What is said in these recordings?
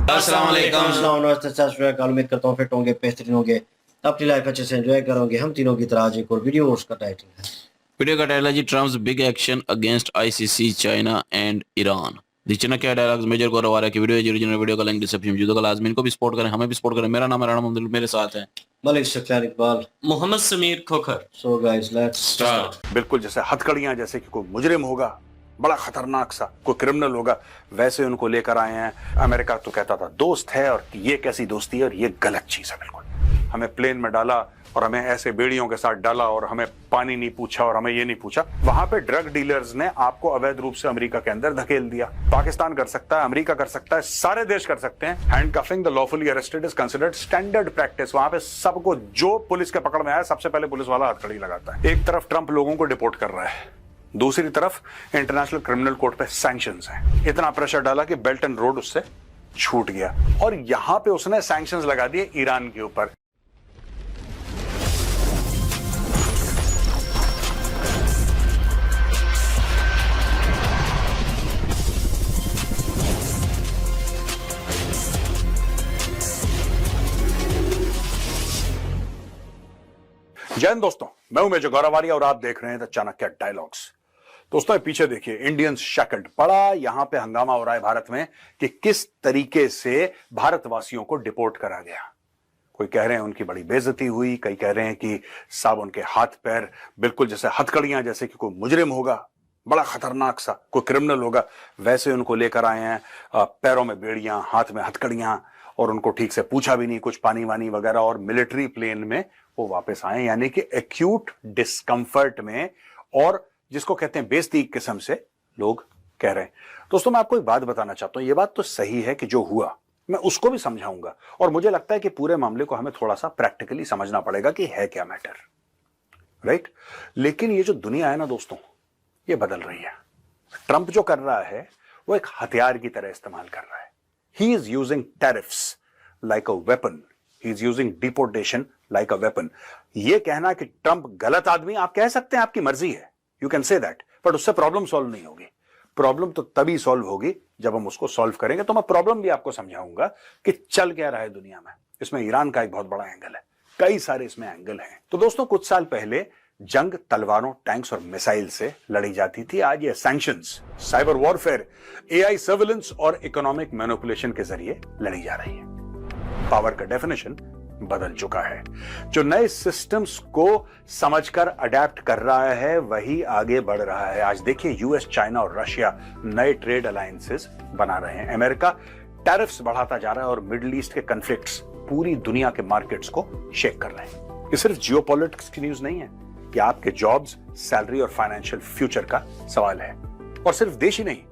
अस्सलाम वालेकुम। उम्मीद करता हूँ फिट होंगे, बेहतरीन होंगे, अपनी लाइफ अच्छे से एंजॉय करोगे। हम तीनों की तरह आज एक और वीडियो, उसका टाइटल है वीडियो का टाइटल है जी Trump's big action against ICC China and Iran. नीचे क्या डायलॉग्स मेजर को रहा है कि वीडियो ओरिजिनल वीडियो का लिंक डिस्क्रिप्शन में मौजूद है। लाजमी इनको भी सपोर्ट करें, हमें भी सपोर्ट करें। मेरा नाम है राणा मोहम्मद, मेरे साथ है Malik Shaklan Iqbal, Mohammad Sameer Khokhar. So guys let's start. बिल्कुल जैसे हथकड़ियां, जैसे कि कोई मुजरिम होगा, बड़ा खतरनाक सा कोई क्रिमिनल होगा, वैसे उनको लेकर आए हैं। अमेरिका तो कहता था दोस्त है, और ये कैसी दोस्ती है, और ये गलत चीज है बिल्कुल। हमें प्लेन में डाला और हमें ऐसे बेड़ियों के साथ डाला और हमें पानी नहीं पूछा और हमें ये नहीं पूछा। वहां पे ड्रग डीलर्स ने आपको अवैध रूप से अमेरिका के अंदर धकेल दिया। पाकिस्तान कर सकता है, अमेरिका कर सकता है, सारे देश कर सकते हैं। Handcuffing the lawfully arrested is considered standard practice. वहां पे सबको, जो पुलिस के पकड़ में आया, सबसे पहले पुलिस वाला हथकड़ी लगाता है। एक तरफ ट्रंप लोगों को डिपोर्ट कर रहा है, दूसरी तरफ इंटरनेशनल क्रिमिनल कोर्ट पे सैंक्शंस हैं। इतना प्रेशर डाला कि बेल्ट एंड रोड उससे छूट गया, और यहां पे उसने सैंक्शंस लगा दिए ईरान के ऊपर। जय हिंद दोस्तों, मैं हूं मेजर गौरवारिया और आप देख रहे हैं द चाणक्य डायलॉग्स। दोस्तों ये पीछे देखिए, इंडियंस शैकल्ड। बड़ा यहां पे हंगामा हो रहा है भारत में कि किस तरीके से भारतवासियों को डिपोर्ट करा गया। कोई कह रहे हैं उनकी बड़ी बेइज्जती हुई, कई कह रहे हैं कि साहब उनके हाथ पैर बिल्कुल जैसे हथकड़ियां, जैसे कि कोई मुजरिम होगा, बड़ा खतरनाक सा कोई क्रिमिनल होगा, वैसे उनको लेकर आए हैं। पैरों में बेड़ियां, हाथ में हथकड़ियां, और उनको ठीक से पूछा भी नहीं, कुछ पानी वानी वगैरह, और मिलिट्री प्लेन में वो वापस आए, यानी कि एक्यूट डिस्कंफर्ट में, और जिसको कहते हैं बेइज्जती किस्म से लोग कह रहे हैं। दोस्तों मैं आपको एक बात बताना चाहता हूं, ये बात तो सही है कि जो हुआ मैं उसको भी समझाऊंगा, और मुझे लगता है कि पूरे मामले को हमें थोड़ा सा प्रैक्टिकली समझना पड़ेगा कि है क्या मैटर, राइट। लेकिन ये जो दुनिया है ना दोस्तों, ये बदल रही है। ट्रंप जो कर रहा है वो एक हथियार की तरह इस्तेमाल कर रहा है। He is using tariffs like a weapon, he is using deportation like a weapon. ये कहना कि ट्रंप गलत आदमी, आप कह सकते हैं, आपकी मर्जी है, you can say that, but उससे प्रॉब्लम सॉल्व नहीं होगी। प्रॉब्लम तो तभी सॉल्व होगी जब हम उसको सॉल्व करेंगे। तो मैं प्रॉब्लम भी आपको समझाऊंगा कि चल क्या रहा है दुनिया में। इसमें ईरान का एक बहुत बड़ा एंगल है, कई सारे इसमें एंगल हैं। तो दोस्तों कुछ साल पहले जंग तलवारों, टैंक्स और मिसाइल से लड़ी जाती थी। आज ये sanctions, cyber warfare, AI surveillance और इकोनॉमिक मैनिपुलेशन के जरिए लड़ी जा रही है। पावर का डेफिनेशन बदल चुका है। जो नए सिस्टम्स को समझकर अडेप्ट कर रहा है वही आगे बढ़ रहा है। आज देखिए, यूएस, चाइना और रशिया नए ट्रेड अलायंसेस बना रहे हैं। अमेरिका टैरिफ्स बढ़ाता जा रहा है, और मिडिल ईस्ट के कॉन्फ्लिक्ट्स पूरी दुनिया के मार्केट्स को शेक कर रहे हैं। ये सिर्फ जियोपॉलिटिक्स की न्यूज नहीं है, कि आपके जॉब्स, सैलरी और फाइनेंशियल फ्यूचर का सवाल है। और सिर्फ देश ही नहीं,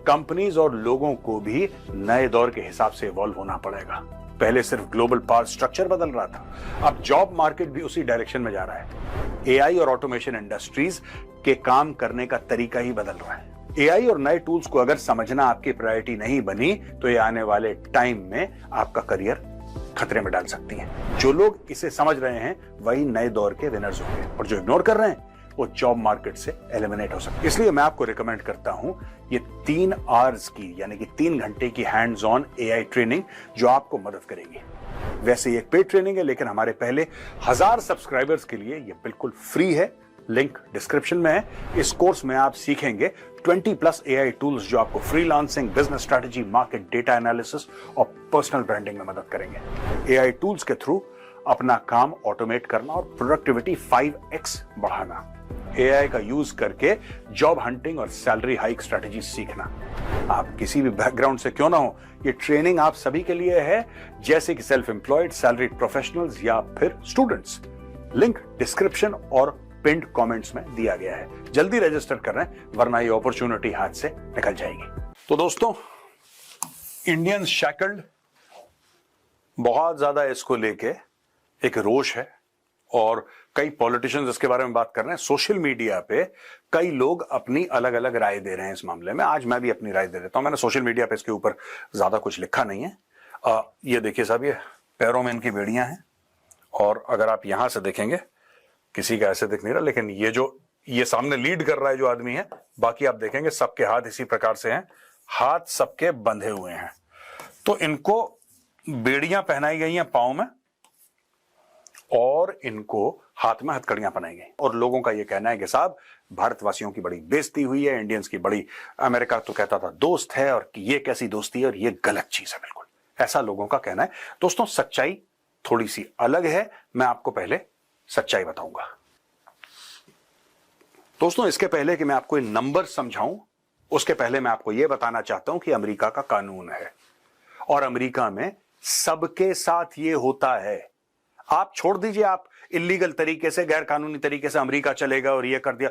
कंपनीज और लोगों को भी नए दौर के हिसाब से इवॉल्व होना पड़ेगा। पहले सिर्फ ग्लोबल पावर स्ट्रक्चर बदल रहा था, अब जॉब मार्केट भी उसी डायरेक्शन में जा रहा है। एआई और ऑटोमेशन इंडस्ट्रीज के काम करने का तरीका ही बदल रहा है। एआई और नए टूल्स को अगर समझना आपकी प्रायोरिटी नहीं बनी, तो ये आने वाले टाइम में आपका करियर खतरे में डाल सकती हैं। जो लोग इसे समझ रहे हैं वही नए दौर के विनर्स होंगे, और जो इग्नोर कर रहे हैं वो जॉब मार्केट से एलिमिनेट हो सकते हैं। इसलिए मैं आपको रिकमेंड करता हूं ये 3 आवर्स की, यानी कि 3 घंटे की हैंड्स ऑन एआई ट्रेनिंग, जो आपको मदद करेगी। वैसे ये एक पेड ट्रेनिंग है, लेकिन हमारे पहले 1000 सब्सक्राइबर्स के लिए ये बिल्कुल फ्री है। लिंक डिस्क्रिप्शन में है। इस कोर्स में आप सीखेंगे 20+ एआई टूल्स, जो आपको freelancing, business strategy, market data analysis और पर्सनल ब्रांडिंग में मदद करेंगे। एआई टूल्स के थ्रू अपना काम ऑटोमेट करना और प्रोडक्टिविटी 5x बढ़ाना, एआई का यूज करके जॉब हंटिंग और सैलरी हाइक स्ट्रैटेजी सीखना। आप किसी भी बैकग्राउंड से क्यों ना हो, ये ट्रेनिंग आप सभी के लिए है, जैसे कि सेल्फ एम्प्लॉयड, सैलरीड प्रोफेशनल्स या फिर स्टूडेंट्स। लिंक डिस्क्रिप्शन और पिंड कमेंट्स में दिया गया है। जल्दी रजिस्टर कर रहे हैं, वरना ये अपॉर्चुनिटी हाथ से निकल जाएगी। तो दोस्तों, इंडियंस शैकल्ड, बहुत ज्यादा इसको लेके एक रोष है, और कई पॉलिटिशियंस इसके बारे में बात कर रहे हैं। सोशल मीडिया पे कई लोग अपनी अलग अलग राय दे रहे हैं इस मामले में। आज मैं भी अपनी राय दे देता हूं। मैंने सोशल मीडिया पे इसके ऊपर ज्यादा कुछ लिखा नहीं है। ये देखिए साहब, ये पैरों में इनकी बेड़ियां हैं, और अगर आप यहां से देखेंगे, किसी का ऐसे दिख नहीं रहा, लेकिन ये सामने लीड कर रहा है जो आदमी है, बाकी आप देखेंगे सबके हाथ इसी प्रकार से हैं, हाथ सबके बंधे हुए हैं। तो इनको बेड़ियां पहनाई गई हैं पांव में और इनको हाथ में हथकड़ियां पहनाई गई और लोगों का यह कहना है कि साहब भारतवासियों की बड़ी बेइज्जती हुई है, इंडियंस की बड़ी, अमेरिका तो कहता था दोस्त है और ये कैसी दोस्ती है और ये गलत चीज है बिल्कुल, ऐसा लोगों का कहना है। दोस्तों सच्चाई थोड़ी सी अलग है, मैं आपको पहले सच्चाई बताऊंगा। दोस्तों इसके पहले कि मैं आपको ये नंबर समझाऊं, उसके पहले मैं आपको यह बताना चाहता हूं कि अमेरिका का कानून है और अमेरिका में सबके साथ ये होता है। आप छोड़ दीजिए, आप इलीगल तरीके से, गैर कानूनी तरीके से अमेरिका चलेगा और ये कर दिया,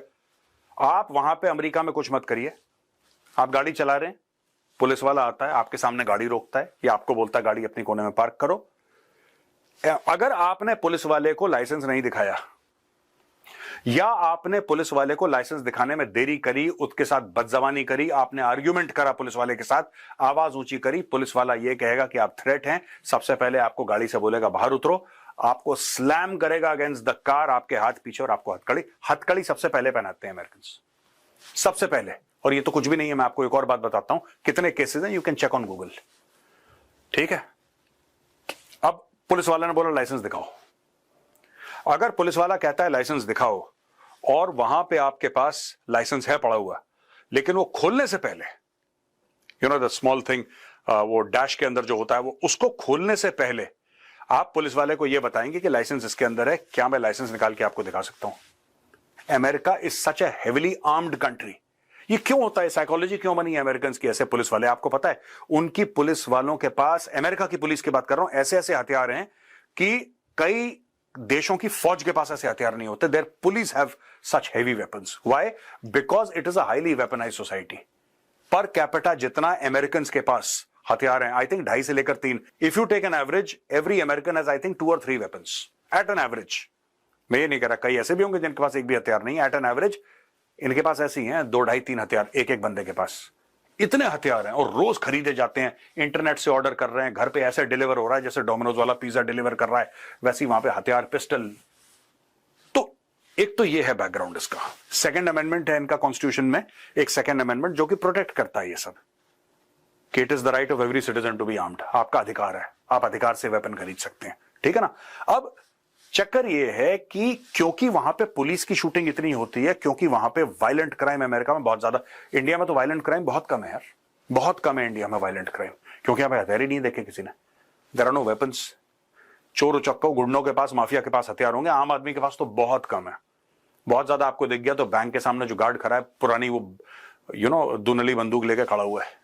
आप वहां पे अमेरिका में कुछ मत करिए। आप गाड़ी चला रहे हैं, पुलिस वाला आता है, आपके सामने गाड़ी रोकता है या आपको बोलता है गाड़ी अपनी कोने में पार्क करो। अगर आपने पुलिस वाले को लाइसेंस नहीं दिखाया या आपने पुलिस वाले को लाइसेंस दिखाने में देरी करी, उसके साथ बदजबानी करी, आपने आर्ग्यूमेंट करा पुलिस वाले के साथ, आवाज ऊंची करी, पुलिस वाला यह कहेगा कि आप थ्रेट हैं, सबसे पहले आपको गाड़ी से बोलेगा बाहर उतरो, आपको स्लैम करेगा अगेंस्ट द कार, आपके हाथ पीछे, और आपको हथकड़ी सबसे पहले पहनाते हैं अमेरिकन, सबसे पहले। और ये तो कुछ भी नहीं है, मैं आपको एक और बात बताता हूं, कितने केसेस हैं, you can check on Google, ठीक है। अब पुलिस वाला ने बोला लाइसेंस दिखाओ, अगर पुलिस वाला कहता है लाइसेंस दिखाओ और वहां पे आपके पास लाइसेंस है पड़ा हुआ, लेकिन वो खोलने से पहले, you know the small thing, वो डैश के अंदर जो होता है, वो उसको खोलने से पहले आप पुलिस वाले को यह बताएंगे कि लाइसेंस इसके अंदर है, क्या मैं लाइसेंस निकाल के आपको दिखा सकता हूं। America is such A heavily armed country. ये क्यों होता है, साइकोलॉजी क्यों बनी है अमेरिकन की ऐसे पुलिस वाले? आपको पता है उनकी पुलिस वालों के पास, अमेरिका की पुलिस की बात कर रहा हूं, ऐसे ऐसे हथियार हैं कि कई देशों की फौज के पास ऐसे हथियार नहीं होते। There police have such heavy weapons. Why? Because it is a highly weaponised society. Per capita जितना अमेरिकन के पास हथियार हैं, आई थिंक 2.5 से लेकर 3, if you take an average, every American has I think 2 और 3 वेपन्स एट एन एवरेज। मैं ये नहीं कह रहा, कई ऐसे भी होंगे जिनके पास एक भी हथियार नहीं है, एट एन एवरेज इनके पास ऐसे ही हैं 2, 2.5, 3 हथियार एक एक बंदे के पास। इतने हथियार हैं और रोज खरीदे जाते हैं, इंटरनेट से ऑर्डर कर रहे हैं, घर पे ऐसे डिलीवर हो रहा है जैसे डोमिनोज वाला पिज्जा डिलीवर कर रहा है, वैसे ही वहां पे हथियार, पिस्टल। तो एक तो ये है बैकग्राउंड इसका। सेकंड अमेंडमेंट है इनका कॉन्स्टिट्यूशन में, एक सेकंड अमेंडमेंट जो कि प्रोटेक्ट करता है ये सब, कि it is the right of every citizen to be armed. आपका अधिकार है, आप अधिकार से वेपन खरीद सकते हैं, ठीक है ना। अब चक्कर यह है कि क्योंकि वहां पे पुलिस की शूटिंग इतनी होती है, क्योंकि वहां पे वायलेंट क्राइम अमेरिका में बहुत ज्यादा, इंडिया में तो वायलेंट क्राइम बहुत कम है यार, बहुत कम है इंडिया में वायलेंट क्राइम, क्योंकि यहाँ पे हथियार ही नहीं देखे किसी ने। There are no weapons. चोर उचक्कों गुंडों के पास, माफिया के पास हथियार होंगे, आम आदमी के पास तो बहुत कम है। बहुत ज्यादा आपको दिख गया तो बैंक के सामने जो गार्ड खड़ा है, पुरानी वो दुनली बंदूक लेके खड़ा हुआ है।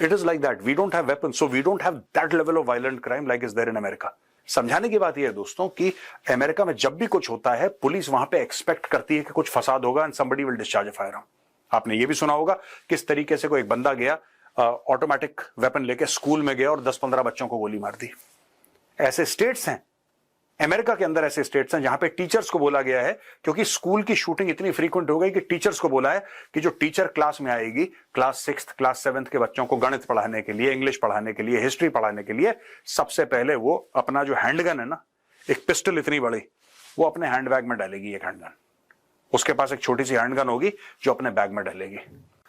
It is like that. We don't have weapons, so we don't have that level of violent crime like is there in America. समझाने की बात यह है दोस्तों कि अमेरिका में जब भी कुछ होता है, पुलिस वहां पे एक्सपेक्ट करती है कि कुछ फसाद होगा and somebody will discharge a firearm. आपने ये भी सुना होगा किस तरीके से कोई एक बंदा गया, ऑटोमेटिक वेपन लेके स्कूल में गया और 10-15 बच्चों को गोली मार दी। ऐसे स्टेट्स हैं अमेरिका के अंदर, ऐसे स्टेट्स हैं जहां पे टीचर्स को बोला गया है, क्योंकि स्कूल की शूटिंग इतनी फ्रीक्वेंट हो गई कि टीचर्स को बोला है कि जो टीचर क्लास में आएगी, क्लास 6th, क्लास 7th के बच्चों को गणित पढ़ाने के लिए, इंग्लिश पढ़ाने के लिए, हिस्ट्री पढ़ाने के लिए, सबसे पहले वो अपना जो हैंडगन है ना, एक पिस्टल इतनी बड़ी, वो अपने हैंडबैग में डालेगी। एक हैंडगन, उसके पास एक छोटी सी हैंडगन होगी जो अपने बैग में डालेगी।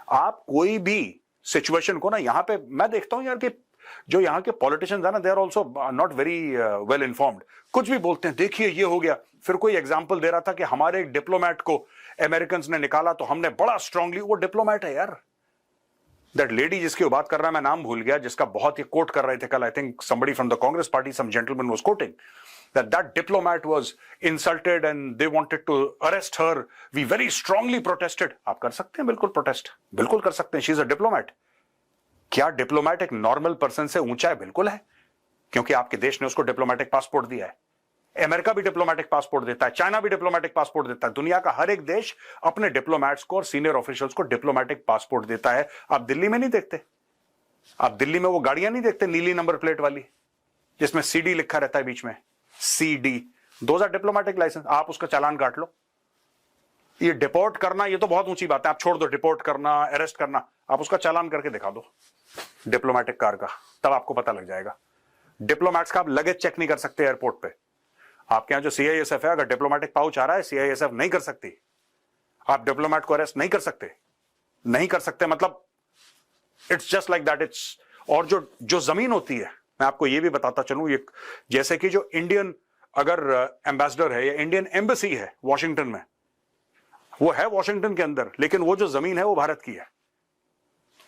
आप कोई भी सिचुएशन को ना, यहां पे मैं देखता हूं यार कि जो यहाँ के पॉलिटिशियंस है ना, they are also not very well informed. कुछ भी बोलते हैं, देखिए ये हो गया, फिर कोई एग्जाम्पल दे रहा था कि हमारे एक डिप्लोमेट को अमेरिकन ने निकाला तो हमने बड़ा स्ट्रांगली, वो डिप्लोमेट है यार। दैट लेडी जिसकी वो बात कर रहा है, मैं नाम भूल गया, जिसका बहुत ही कोट कर रहे थे कल, I think somebody from the Congress party, some gentleman was quoting that diplomat was insulted and they wanted to arrest her. We very strongly protested. आप कर सकते हैं बिल्कुल प्रोटेस्ट, बिल्कुल कर सकते हैं, शी इज अ डिप्लोमेट। क्या डिप्लोमेट एक नॉर्मल पर्सन से ऊंचा है? बिल्कुल है, क्योंकि आपके देश ने उसको डिप्लोमेटिक पासपोर्ट दिया है। अमेरिका भी डिप्लोमेटिक पासपोर्ट देता है, चाइना भी डिप्लोमेटिक पासपोर्ट देता है, दुनिया का हर एक देश अपने डिप्लोमेट्स को और सीनियर ऑफिशियल्स को डिप्लोमेटिक पासपोर्ट देता है। आप दिल्ली में नहीं देखते, आप दिल्ली में वो गाड़ियां नहीं देखते नीली नंबर प्लेट वाली जिसमें CD लिखा रहता है बीच में, CD, those are diplomatic licence. आप उसका चालान काट लो। ये डिपोर्ट करना, ये तो बहुत ऊंची बात है, आप छोड़ दो डिपोर्ट करना, अरेस्ट करना, आप उसका चालान करके दिखा दो डिप्लोमेटिक कार का, तब आपको पता लग जाएगा। डिप्लोमेट्स का आप लगेज चेक नहीं कर सकते एयरपोर्ट पे। आपके यहां जो CISF है, अगर डिप्लोमेटिक पाउच आ रहा है, CISF नहीं कर सकती, आप डिप्लोमेट को अरेस्ट नहीं कर सकते, नहीं कर सकते, मतलब it's just like that, it's और जो जमीन होती है, मैं आपको ये भी बताता चलूं, ये जैसे कि जो इंडियन अगर एम्बेसडर है या इंडियन एम्बेसी है वॉशिंगटन में, वो है वॉशिंगटन के अंदर, लेकिन वो जो जमीन है वो भारत की है।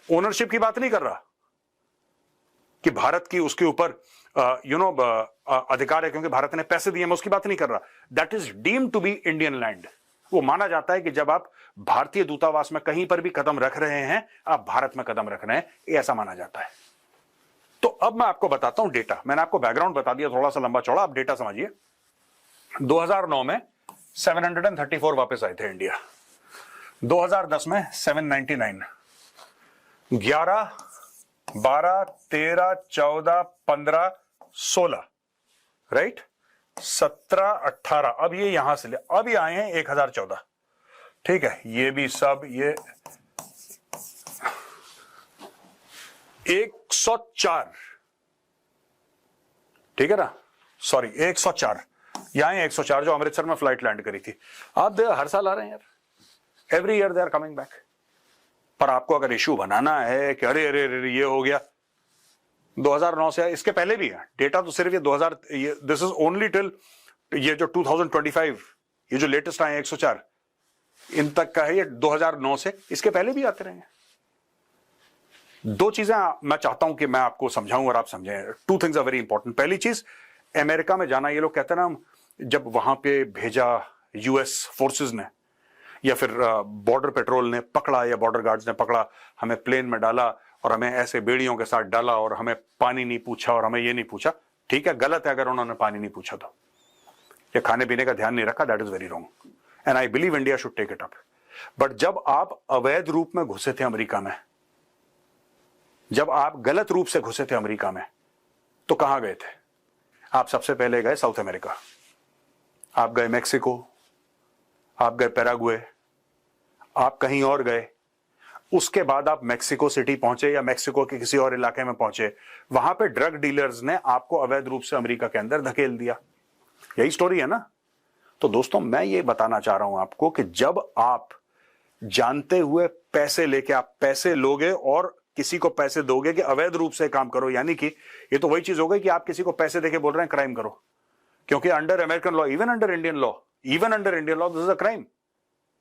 ओनरशिप की बात नहीं कर रहा कि भारत की उसके ऊपर अधिकार है क्योंकि भारत ने पैसे दिए, मैं उसकी बात नहीं कर रहा। That is deemed to be Indian land. वो माना जाता है कि जब आप भारतीय दूतावास में कहीं पर भी कदम रख रहे हैं, आप भारत में कदम रख रहे हैं, ऐसा माना जाता है। तो अब मैं आपको बताता हूं डेटा। मैंने आपको बैकग्राउंड बता दिया, थोड़ा सा लंबा चौड़ा, आप डेटा समझिए। 2009 में 734 वापस आए थे इंडिया, 2010 में 799, 11, 12, 13, 14, 15, 16, राइट, 17, 18, अब ये यहां से ले, अब ये आए हैं 1014, ठीक है। ये भी सब ये 104, ठीक है ना, सॉरी 104, यहां 104 जो अमृतसर में फ्लाइट लैंड करी थी। आप हर साल आ रहे हैं यार, every year they are coming back. पर आपको अगर इश्यू बनाना है कि अरे अरे अरे ये हो गया 2009 से, इसके पहले भी है डेटा, तो सिर्फ ये 2000, दिस इज ओनली टिल ये जो 2025, ये जो लेटेस्ट आए 104 इन तक का है, ये 2009 से, इसके पहले भी आते रहे हैं। दो चीजें मैं चाहता हूं कि मैं आपको समझाऊं और आप समझें। Two things are very important. पहली चीज, अमेरिका में जाना, ये लोग कहते हैं ना, जब वहां पे भेजा यूएस फोर्सेस ने या फिर बॉर्डर पेट्रोल ने पकड़ा या बॉर्डर गार्ड्स ने पकड़ा, हमें प्लेन में डाला और हमें ऐसे बेड़ियों के साथ डाला और हमें पानी नहीं पूछा और हमें ये नहीं पूछा, ठीक है, गलत है अगर उन्होंने पानी नहीं पूछा तो, या खाने पीने का ध्यान नहीं रखा, that is very wrong and I believe India should take it up. But जब आप अवैध रूप में घुसे थे अमेरिका में, जब आप गलत रूप से घुसे थे अमेरिका में, तो कहां गए थे आप? सबसे पहले गए साउथ अमेरिका, आप गए मैक्सिको, आप गए पैराग्वे, आप कहीं और गए, उसके बाद आप मैक्सिको सिटी पहुंचे या मैक्सिको के किसी और इलाके में पहुंचे, वहां पे ड्रग डीलर्स ने आपको अवैध रूप से अमेरिका के अंदर धकेल दिया। यही स्टोरी है ना। तो दोस्तों, मैं ये बताना चाह रहा हूं आपको कि जब आप जानते हुए पैसे लेके आप पैसे लोगे और किसी को पैसे दोगे कि अवैध रूप से काम करो, यानी कि ये तो वही चीज हो गई कि आप किसी को पैसे देके बोल रहे हैं क्राइम करो, क्योंकि under American law, even under Indian law, this is a crime.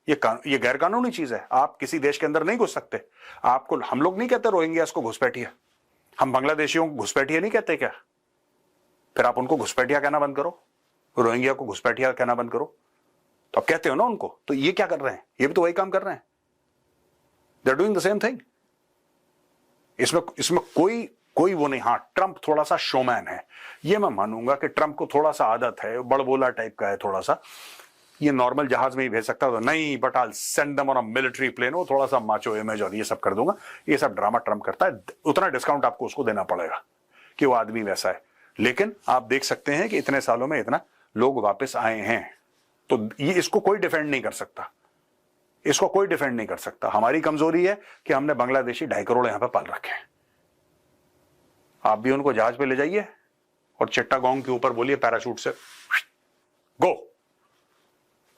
ये गैर कानूनी चीज है। आप किसी देश के अंदर नहीं घुस सकते। आपको, हम लोग नहीं कहते रोहिंग्यास को घुसपैठिया, हम बांग्लादेशियों को घुसपैठिया नहीं कहते क्या? फिर आप उनको घुसपैठिया कहना बंद करो, रोहिंग्या को घुसपैठिया कहना बंद करो, तो आप कहते हो ना उनको। तो ये क्या कर रहे हैं? ये भी तो वही काम कर रहे हैं। They are doing the same thing. इसमें कोई वो नहीं। हाँ, ट्रंप थोड़ा सा शोमैन है, ये मैं मानूंगा कि ट्रंप को थोड़ा सा आदत है, बड़बोला टाइप का है थोड़ा सा, ये नॉर्मल जहाज में ही भेज सकता तो नहीं, but I send them on a military plane, वो थोड़ा सा माचो इमेज और ये सब कर दूंगा। ये सब ड्रामा ट्रंप करता है, उतना डिस्काउंट आपको उसको देना पड़ेगा कि वो आदमी वैसा है। लेकिन आप देख सकते हैं कि इतने सालों में इतना लोग वापस आए हैं, तो ये इसको कोई डिफेंड नहीं कर सकता, इसको कोई डिफेंड नहीं कर सकता। हमारी कमजोरी है कि हमने बांग्लादेशी 2.5 करोड़ यहां पे पाल रखे हैं। आप भी उनको जहाज पे ले जाइए और चिट्टागोंग के ऊपर बोलिए पैराशूट से गो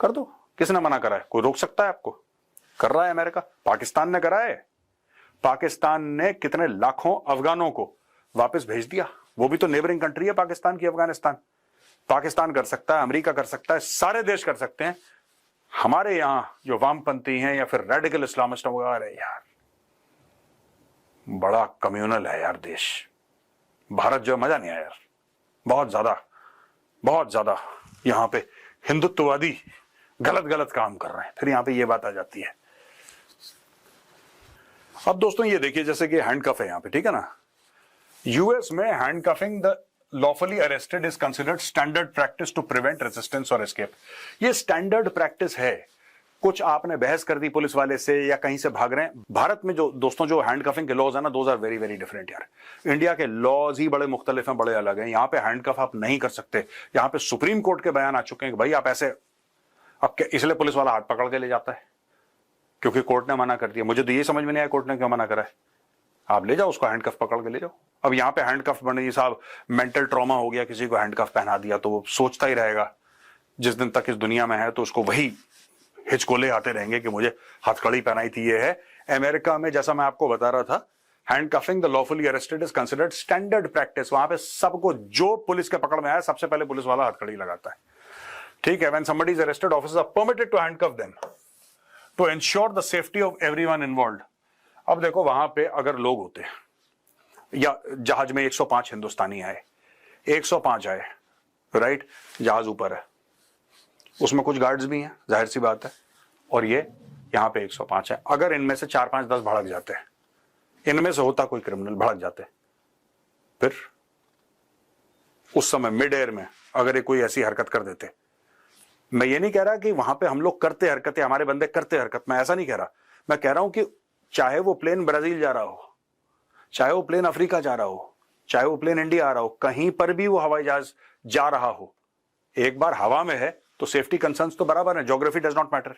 कर दो। किसने मना करा है? कोई रोक सकता है आपको? कर रहा है अमेरिका, पाकिस्तान ने करा है। पाकिस्तान ने कितने लाखों अफगानों को वापस भेज दिया, वो भी तो नेबरिंग कंट्री है पाकिस्तान की, अफगानिस्तान। पाकिस्तान कर सकता है, अमेरिका कर सकता है, सारे देश कर सकते हैं। हमारे यहां जो वामपंथी हैं या फिर रेडिकल इस्लामिस्ट अरे यार, बड़ा कम्युनल है यार देश। भारत जो मजा नहीं आया यार, बहुत ज्यादा यहां पे हिंदुत्ववादी गलत काम कर रहे हैं। फिर यहां पे ये बात आ जाती है। अब दोस्तों ये देखिए, जैसे कि हैंडकफ है यहां पे, ठीक है ना। यूएस में handcuffing the lawfully arrested is considered standard practice to prevent resistance और एस्केप। ये स्टैंडर्ड प्रैक्टिस है। कुछ आपने बहस कर दी पुलिस वाले से या कहीं से भाग रहे हैं। भारत में जो दोस्तों जो हैंडकफिंग के लॉज है ना, those are very very different यार। इंडिया के लॉज ही बड़े मुख्तलिफ हैं, बड़े अलग हैं। यहाँ पे हैंडकफ आप नहीं कर सकते। यहाँ पे सुप्रीम कोर्ट के बयान आ चुके हैं कि भाई आप ऐसे, अब इसलिए पुलिस वाला हाथ पकड़ के ले जाता है क्योंकि कोर्ट ने मना कर दिया। मुझे तो ये समझ में नहीं आया कोर्ट ने क्यों मना करा है। आप ले जाओ उसको, हैंडकफ पकड़ के ले जाओ। अब यहाँ पे हैंडकफ बने साहब, मेंटल ट्रॉमा हो गया, किसी को हैंडकफ पहना दिया तो वो सोचता ही रहेगा जिस दिन तक इस दुनिया में है, तो उसको वही हिचकोले आते रहेंगे कि मुझे हथकड़ी पहनाई थी। ये है अमेरिका में, जैसा मैं आपको बता रहा था handcuffing the lawfully arrested is considered standard practice. वहां पे सबको, जो पुलिस के पकड़ में आया, सबसे पहले पुलिस वाला हथकड़ी लगाता है, ठीक है। When somebody is arrested, officers are permitted to handcuff them to ensure the safety of everyone involved. अब देखो, वहां पे अगर लोग होते, या जहाज में 105 हिंदुस्तानी आए, 105 आए, राइट, जहाज ऊपर है, उसमें कुछ गार्ड्स भी हैं, जाहिर सी बात है, और ये यहां पे 105 है। अगर इनमें से 4, 5, 10 भड़क जाते हैं, इनमें से होता कोई क्रिमिनल, भड़क जाते, फिर उस समय मिड एयर में अगर ये कोई ऐसी हरकत कर देते, मैं ये नहीं कह रहा कि वहां पे हम लोग करते हरकतें, हमारे बंदे करते हरकत, मैं ऐसा नहीं कह रहा। मैं कह रहा हूं कि चाहे वो प्लेन ब्राजील जा रहा हो, चाहे वो प्लेन अफ्रीका जा रहा हो, चाहे वो प्लेन इंडिया आ रहा हो, कहीं पर भी वो हवाई जहाज जा रहा हो, एक बार हवा में है तो सेफ्टी कंसर्न्स तो बराबर है, ज्योग्राफी डज नॉट मैटर।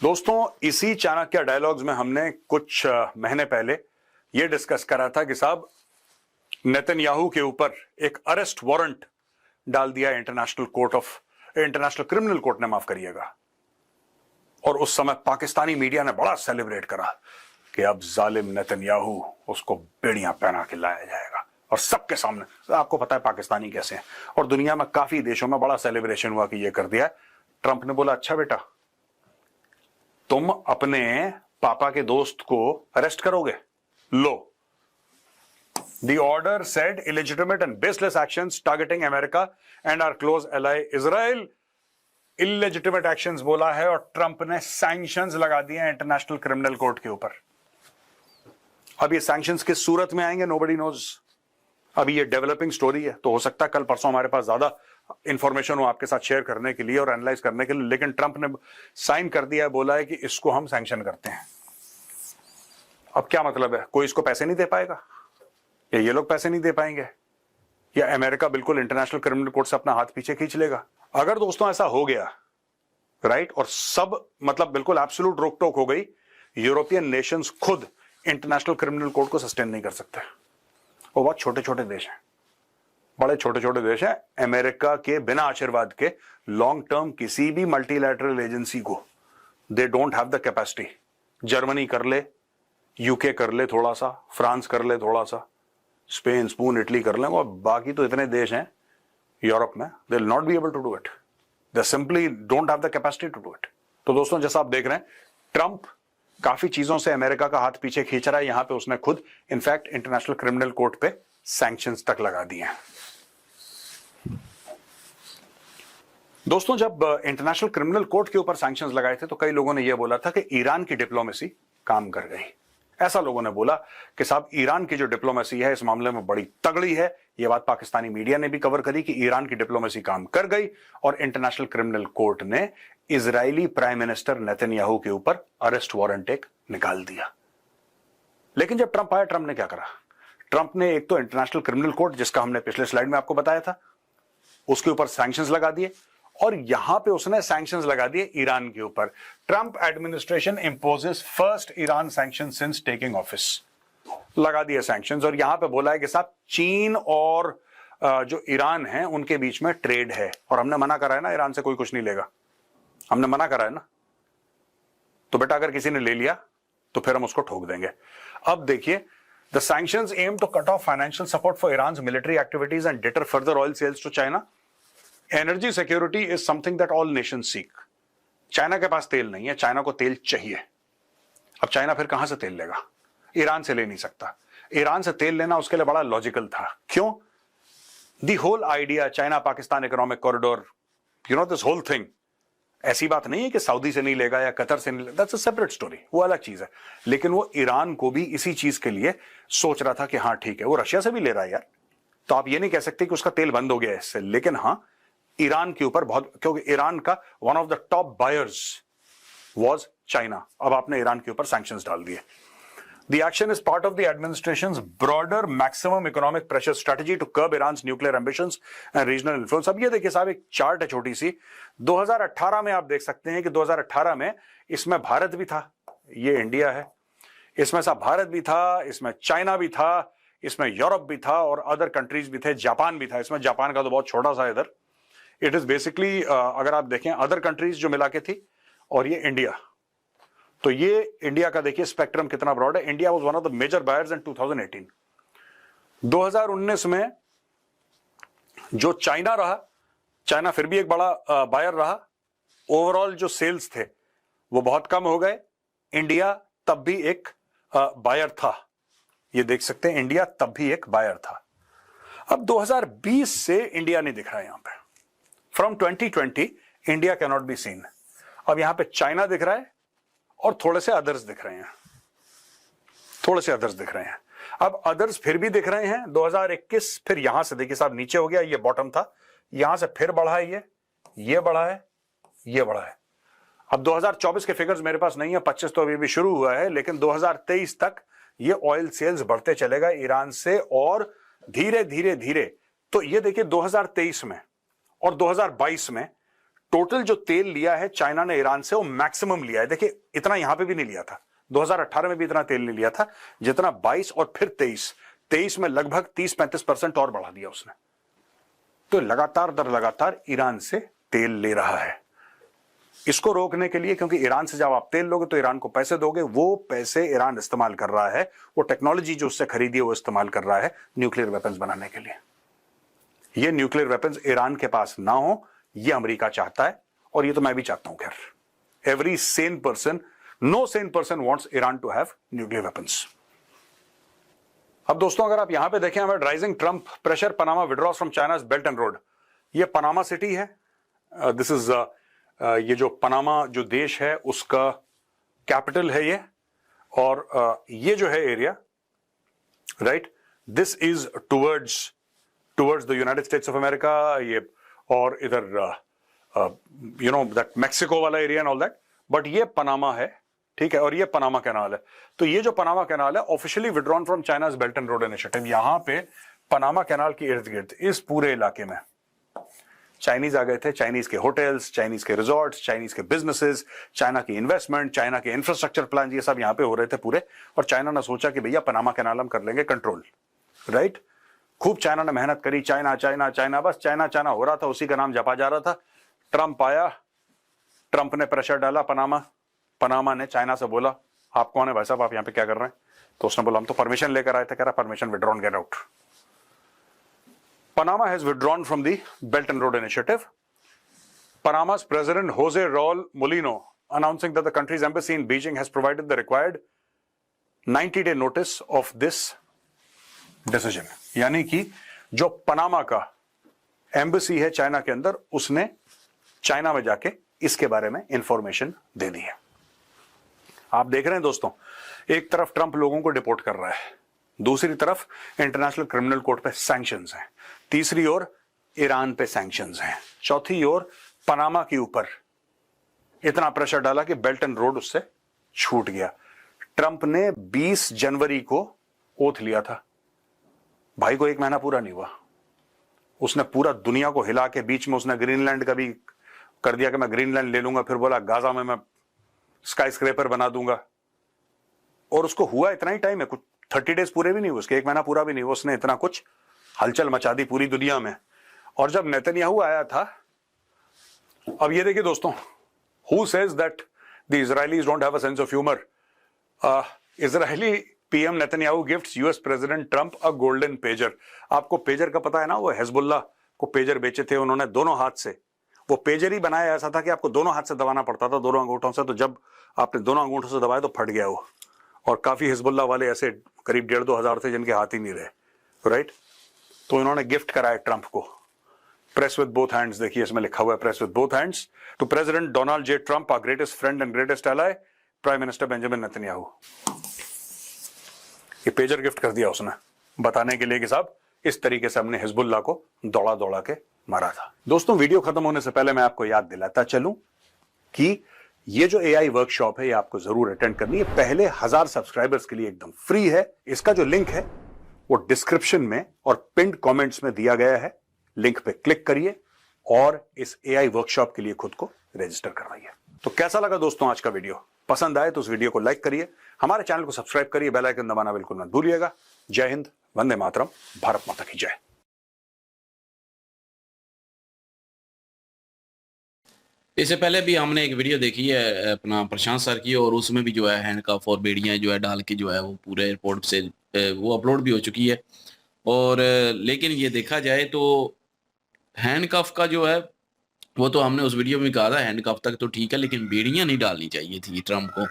दोस्तों, इसी चाणक्य डायलॉग्स में हमने कुछ महीने पहले यह डिस्कस करा था कि साहब नेतन्याहू के ऊपर एक अरेस्ट वारंट डाल दिया इंटरनेशनल क्रिमिनल कोर्ट ने, माफ करिएगा। और उस समय पाकिस्तानी मीडिया ने बड़ा सेलिब्रेट करा कि अब जालिम नेतन्याहू, उसको बेड़ियां पहना के लाया जाएगा, और सबके सामने। आपको पता है पाकिस्तानी कैसे हैं, और दुनिया में काफी देशों में बड़ा सेलिब्रेशन हुआ कि ये कर दिया। ट्रंप ने बोला, अच्छा बेटा, तुम अपने पापा के दोस्त को अरेस्ट करोगे, लो। The order said illegitimate and baseless actions targeting America and our close ally Israel. Illegitimate actions बोला है, और ट्रंप ने सैंक्शंस लगा दिए हैं इंटरनेशनल क्रिमिनल कोर्ट के ऊपर। अब ये सैंक्शंस किस सूरत में आएंगे, नोबडी नोज। अभी ये डेवलपिंग स्टोरी है, तो हो सकता है कल परसों हमारे पास ज्यादा इंफॉर्मेशन हो आपके साथ शेयर करने के लिए और एनालाइज करने के लिए। लेकिन ट्रंप ने साइन कर दिया है, बोला है कि इसको हम सैंक्शन करते हैं। अब क्या मतलब है, कोई इसको पैसे नहीं दे पाएगा, या ये लोग पैसे नहीं दे पाएंगे, या अमेरिका बिल्कुल इंटरनेशनल क्रिमिनल कोर्ट से अपना हाथ पीछे खींच लेगा। अगर दोस्तों ऐसा हो गया, राइट, और सब मतलब बिल्कुल एब्सोल्यूट रोक टोक हो गई, यूरोपियन नेशंस खुद इंटरनेशनल क्रिमिनल कोर्ट को सस्टेन नहीं कर सकते। वो बहुत छोटे छोटे देश हैं, बड़े छोटे छोटे देश हैं। अमेरिका के बिना आशीर्वाद के लॉन्ग टर्म किसी भी मल्टीलैटरल एजेंसी को they don't have the capacity. Germany कर ले, यूके कर ले थोड़ा सा, फ्रांस कर ले थोड़ा सा, स्पेन, स्पून, इटली कर लें, और बाकी तो इतने देश हैं यूरोप में, they will not be able to do it, they simply don't have the capacity to do it. तो दोस्तों, जैसा आप देख रहे हैं, ट्रंप काफी चीजों से अमेरिका का हाथ पीछे खींच रहा है। यहां पे उसने खुद इनफैक्ट इंटरनेशनल क्रिमिनल कोर्ट पे सैंक्शंस तक लगा दिए हैं। दोस्तों, जब इंटरनेशनल क्रिमिनल कोर्ट के ऊपर सैंक्शंस लगाए थे, तो कई लोगों ने यह बोला था कि ईरान की डिप्लोमेसी काम कर गई। ऐसा लोगों ने बोला कि साहब ईरान की जो डिप्लोमेसी है इस मामले में बड़ी तगड़ी है। यह बात पाकिस्तानी मीडिया ने भी कवर करी कि ईरान की डिप्लोमेसी काम कर गई, और इंटरनेशनल क्रिमिनल कोर्ट ने इजरायली प्राइम मिनिस्टर नेतन्याहू के ऊपर अरेस्ट वारंट एक निकाल दिया। लेकिन जब ट्रंप आया, ट्रंप ने क्या करा? ट्रंप ने एक तो इंटरनेशनल क्रिमिनल कोर्ट, जिसका हमने पिछले स्लाइड में आपको बताया था, उसके ऊपर सैंक्शंस लगा दिए, और यहां पे उसने सैंक्शंस लगा दिए ईरान के ऊपर। Trump administration imposes first Iran sanction since taking office, लगा दिए सैंक्शंस। और यहां पे बोला है कि साहब चीन और जो ईरान है उनके बीच में ट्रेड है, और हमने मना करा है ना, ईरान से कोई कुछ नहीं लेगा, हमने मना करा है ना। तो बेटा अगर किसी ने ले लिया तो फिर हम उसको ठोक देंगे। अब देखिए, the sanctions aim to cut off financial support for Iran's military activities and deter further oil sales to China. Energy security is something that all nation seek. China के पास तेल नहीं है, चाइना को तेल चाहिए। अब चाइना फिर कहां से तेल लेगा? ईरान से ले नहीं सकता। ईरान से तेल लेना उसके लिए बड़ा लॉजिकल था। क्यों? The whole idea China Pakistan economic corridor, you know this whole thing, ऐसी बात नहीं है कि सऊदी से नहीं लेगा या कतर से नहीं लेगा, दैट्स अ सेपरेट स्टोरी, वो अलग चीज है। लेकिन वो ईरान को भी इसी चीज के लिए सोच रहा था कि हाँ ठीक है, वो रशिया से भी ले रहा है यार, तो आप ये नहीं कह सकते कि उसका तेल बंद हो गया है इससे। लेकिन हाँ, ईरान के ऊपर बहुत, क्योंकि ईरान का one of the top buyers was China. अब आपने ईरान के ऊपर सैंक्शंस डाल दिए। The action is part of the administration's broader maximum economic pressure strategy to curb Iran's nuclear ambitions and regional influence। अब ये देखिए साहब, एक चार्ट है छोटी सी, 2018 में आप देख सकते हैं कि 2018 में इसमें भारत भी था, ये इंडिया है, इसमें साहब भारत भी था, इसमें चाइना भी था, इसमें यूरोप भी था, और अदर कंट्रीज भी थे, जापान भी था। इसमें जापान का तो बहुत छोटा सा इधर, इट इज बेसिकली अगर आप देखें अदर कंट्रीज जो मिला के थी, और ये इंडिया। तो ये इंडिया का देखिए स्पेक्ट्रम कितना ब्रॉड है। India was one of the major buyers in 2018। 2019 में जो चाइना रहा, चाइना फिर भी एक बड़ा बायर रहा। ओवरऑल जो सेल्स थे वो बहुत कम हो गए। इंडिया तब भी एक बायर था, ये देख सकते हैं, इंडिया तब भी एक बायर था। अब 2020 से इंडिया नहीं दिख रहा है यहां पे। From 2020 India can not be seen. अब यहां पे चाइना दिख रहा है और थोड़े से अदर्स दिख रहे हैं, थोड़े से अदर्स दिख रहे हैं। अब अदर्स फिर भी दिख रहे हैं। 2021 फिर यहां से देखिए साहब नीचे हो गया, ये बॉटम था, यहां से फिर बढ़ा है, ये बढ़ा है, ये बढ़ा है। अब 2024 के फिगर्स मेरे पास नहीं है, 25 तो अभी भी शुरू हुआ है, लेकिन 2023 तक ये ऑयल सेल्स बढ़ते चलेगा ईरान से, और धीरे धीरे धीरे। तो ये देखिए 2023 में और 2022 में टोटल जो तेल लिया है चाइना ने ईरान से, वो मैक्सिमम लिया है। देखिए इतना यहां पे भी नहीं लिया था, 2018 में भी इतना तेल नहीं लिया था जितना 22 और फिर 23 में लगभग 30-35% और बढ़ा दिया उसने। तो लगातार दर लगातार ईरान से तेल ले रहा है। इसको रोकने के लिए, क्योंकि ईरान से जब आप तेल लोगे तो ईरान को पैसे दोगे, वो पैसे ईरान इस्तेमाल कर रहा है, वो टेक्नोलॉजी जो उससे खरीदी है वो इस्तेमाल कर रहा है न्यूक्लियर वेपन्स बनाने के लिए। ये न्यूक्लियर वेपन्स ईरान के पास ना हो, ये अमेरिका चाहता है, और ये तो मैं भी चाहता हूं। खैर every sane person, no sane person wants Iran to have nuclear weapons. अब दोस्तों अगर आप यहां पे देखें, हमें rising Trump pressure, Panama withdraws from China's belt and road. ये पनामा सिटी है, दिस इज ये जो पनामा जो देश है उसका कैपिटल है ये, और ये जो है area, right, this is towards the United states of America, ये और इधर यू नो दैट मैक्सिको वाला area and all that, but ये पनामा है, ठीक है, और ये पनामा कैनाल है। तो ये जो पनामा कैनाल है officially withdrawn from China's belt and road initiative. यहां पे पनामा कैनाल के इर्द गिर्द इस पूरे इलाके में चाइनीज आ गए थे, चाइनीज के होटल्स, चाइनीज के रिजॉर्ट्स, चाइनीज के बिजनेसेस, चाइना की इन्वेस्टमेंट, चाइना के इंफ्रास्ट्रक्चर प्लान, ये सब यहां पे हो रहे थे पूरे। और चाइना ने सोचा कि भैया पनामा कैनाल हम कर लेंगे कंट्रोल, राइट। खूब चाइना ने मेहनत करी, चाइना चाइना चाइना, बस चाइना चाइना हो रहा था, उसी का नाम जपा जा रहा था। ट्रंप आया, ट्रंप ने प्रेशर डाला पनामा ने चाइना से बोला आप कौन है भाई साहब, आप यहां पे क्या कर रहे हैं? तो उसने बोला हम तो परमिशन लेकर आए थे। कह रहा permission withdrawn, get out. Panama has withdrawn from the Belt and Road Initiative. Panama's President Jose Raul Molino announcing that the country's embassy in Beijing has provided the required 90-day notice of this decision. यानी कि जो Panama का embassy है China के अंदर, उसने China में जाके इसके बारे में इंफॉर्मेशन दे दी है। आप देख रहे हैं दोस्तों, एक तरफ ट्रंप लोगों को डिपोर्ट कर रहा है, दूसरी तरफ इंटरनेशनल क्रिमिनल कोर्ट पे सैंक्शंस हैं, तीसरी ओर ईरान पे सैंक्शंस हैं, चौथी ओर पनामा के ऊपर इतना प्रेशर डाला कि बेल्ट एंड रोड उससे छूट गया। ट्रंप ने 20 जनवरी को ओथ लिया था, भाई को 1 महीना पूरा नहीं हुआ, उसने पूरा दुनिया को हिला के, बीच में उसने ग्रीनलैंड का भी कर दिया कि मैं ग्रीनलैंड ले लूंगा, फिर बोला गाजा में मैं स्काई स्क्रेपर बना दूंगा, और उसको हुआ इतना ही टाइम है, कुछ 30 डेज पूरे भी नहीं हुए उसके, 1 महीना पूरा भी नहीं हुआ, उसने इतना कुछ हलचल मचा दी पूरी दुनिया में। और जब नेतन्याहू आया था, अब ये देखिए दोस्तों, who says that the Israelis don't have a sense of humour? Israeli PM Netanyahu gifts US president Trump a golden pager. आपको पेजर का पता है ना, वो हिजबुल्लाह को पेजर बेचे थे उन्होंने दोनों हाथ से। वो पेजर ही बनाया ऐसा था कि आपको दोनों हाथ से दबाना पड़ता था, दोनों अंगूठों से। तो जब आपने दोनों अंगूठों से दबाया तो फट गया वो। और काफी हिजबुल्लाह वाले ऐसे करीब 1,500-2 हजार थे जिनके हाथ ही नहीं रहे, राइट। तो इन्होंने गिफ्ट कराया ट्रंप को, प्रेस विद बोथ हैंड्स। देखिए इसमें लिखा हुआ है press with both hands to president Donald J Trump, our greatest friend and greatest ally, prime minister Benjamin Netanyahu. ये पेजर गिफ्ट कर दिया उसने, बताने के लिए कि साहब इस तरीके से हमने हिजबुल्लाह को दौड़ा दौड़ा के मारा था। दोस्तों वीडियो खत्म होने से पहले मैं आपको याद दिलाता चलूं कि ये जो एआई वर्कशॉप है ये आपको जरूर अटेंड करनी है। पहले 1000 सब्सक्राइबर्स के लिए एकदम फ्री है। इसका जो लिंक है वो डिस्क्रिप्शन में और पिन्ड कमेंट्स में दिया गया है। लिंक पे क्लिक करिए और इस एआई वर्कशॉप के लिए खुद को रजिस्टर करवाइए। तो कैसा लगा दोस्तों आज का वीडियो? पसंद आए तो उस वीडियो को लाइक करिए, हमारे चैनल को सब्सक्राइब करिए, बेल आइकन दबाना बिल्कुल मत भूलिएगा। जय हिंद, वंदे मातरम, भारत माता की जय। इससे पहले भी हमने एक वीडियो देखी है अपना प्रशांत सर की, और उसमें भी जो है हैंडकफ और बेड़ियां जो है डाल के जो है वो पूरे एयरपोर्ट से वो अपलोड भी हो चुकी है। और लेकिन ये देखा जाए तो हैंडकफ का जो है वो तो हमने उस वीडियो में कहा था, हैंडकफ तक तो ठीक है, लेकिन बेड़ियां नहीं डालनी चाहिए थी ट्रम्प को।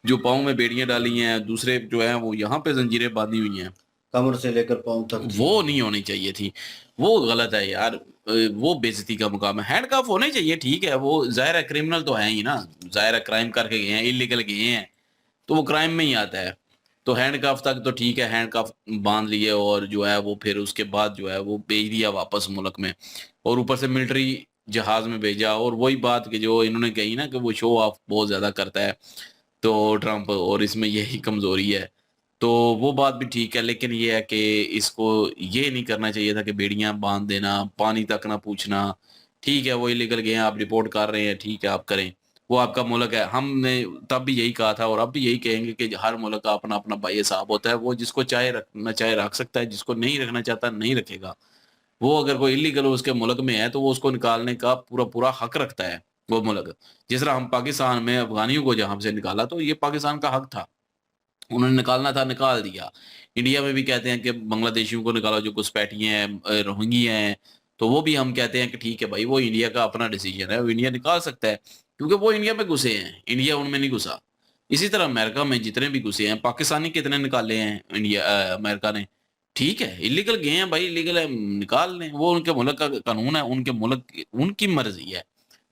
जो पाँव में बेड़ियां डाली हैं, दूसरे जो है वो यहाँ पे जंजीरें बांधी हुई हैं, कमर से लेकर पाँव तक जी। वो नहीं होनी चाहिए थी। वो गलत है यार, वो बेइज्जती का मुकाम है। हैंडकफ होने चाहिए, ठीक है, वो ज़ाहिर है क्रिमिनल तो है ही ना, ज़ाहिर है क्राइम करके गए हैं, इलीगल गए हैं, तो वो क्राइम में ही आता है। तो हैंडकफ तक तो ठीक है, हैंडकफ बांध लिए और जो है वो फिर उसके बाद जो है वो भेज दिया वापस मुल्क में, और ऊपर से मिलिट्री जहाज में भेजा। और वही बात कि जो इन्होंने कही ना कि वो शो ऑफ बहुत ज्यादा करता है तो ट्रम्प, और इसमें यही कमजोरी है। तो वो बात भी ठीक है, लेकिन ये है कि इसको ये नहीं करना चाहिए था कि बेड़ियां बांध देना, पानी तक ना पूछना। ठीक है, वो इलीगल गए हैं, आप रिपोर्ट कर रहे हैं, ठीक है आप करें, वो आपका मुल्क है। हमने तब भी यही कहा था और अब भी यही कहेंगे कि हर मुल्क का अपना अपना बाई साहब होता है, वो जिसको चाहे रखना चाहे रख सकता है, जिसको नहीं रखना चाहता नहीं रखेगा। वो अगर कोई इलीगल उसके मुल्क में है तो वो उसको निकालने का पूरा पूरा हक रखता है वो मुल्क। जिस तरह हम पाकिस्तान में अफगानियों को जहां से निकाला, तो ये पाकिस्तान का हक था, उन्होंने निकालना था, निकाल दिया। इंडिया में भी कहते हैं कि बांग्लादेशियों को निकालो, जो घुसपैठिए हैं, रोहिंग्या हैं, तो वो भी हम कहते हैं कि ठीक है भाई, वो इंडिया का अपना डिसीजन है, वो इंडिया निकाल सकता है, क्योंकि वो इंडिया में घुसे हैं, इंडिया उनमें नहीं घुसा। इसी तरह अमेरिका में जितने भी घुसे हैं, पाकिस्तानी कितने निकाले हैं इंडिया अमेरिका ने। ठीक है, इलीगल गए हैं भाई, इलीगल है, निकाल लें, वो उनके मुल्क का कानून है, उनके मुल्क उनकी मर्जी है।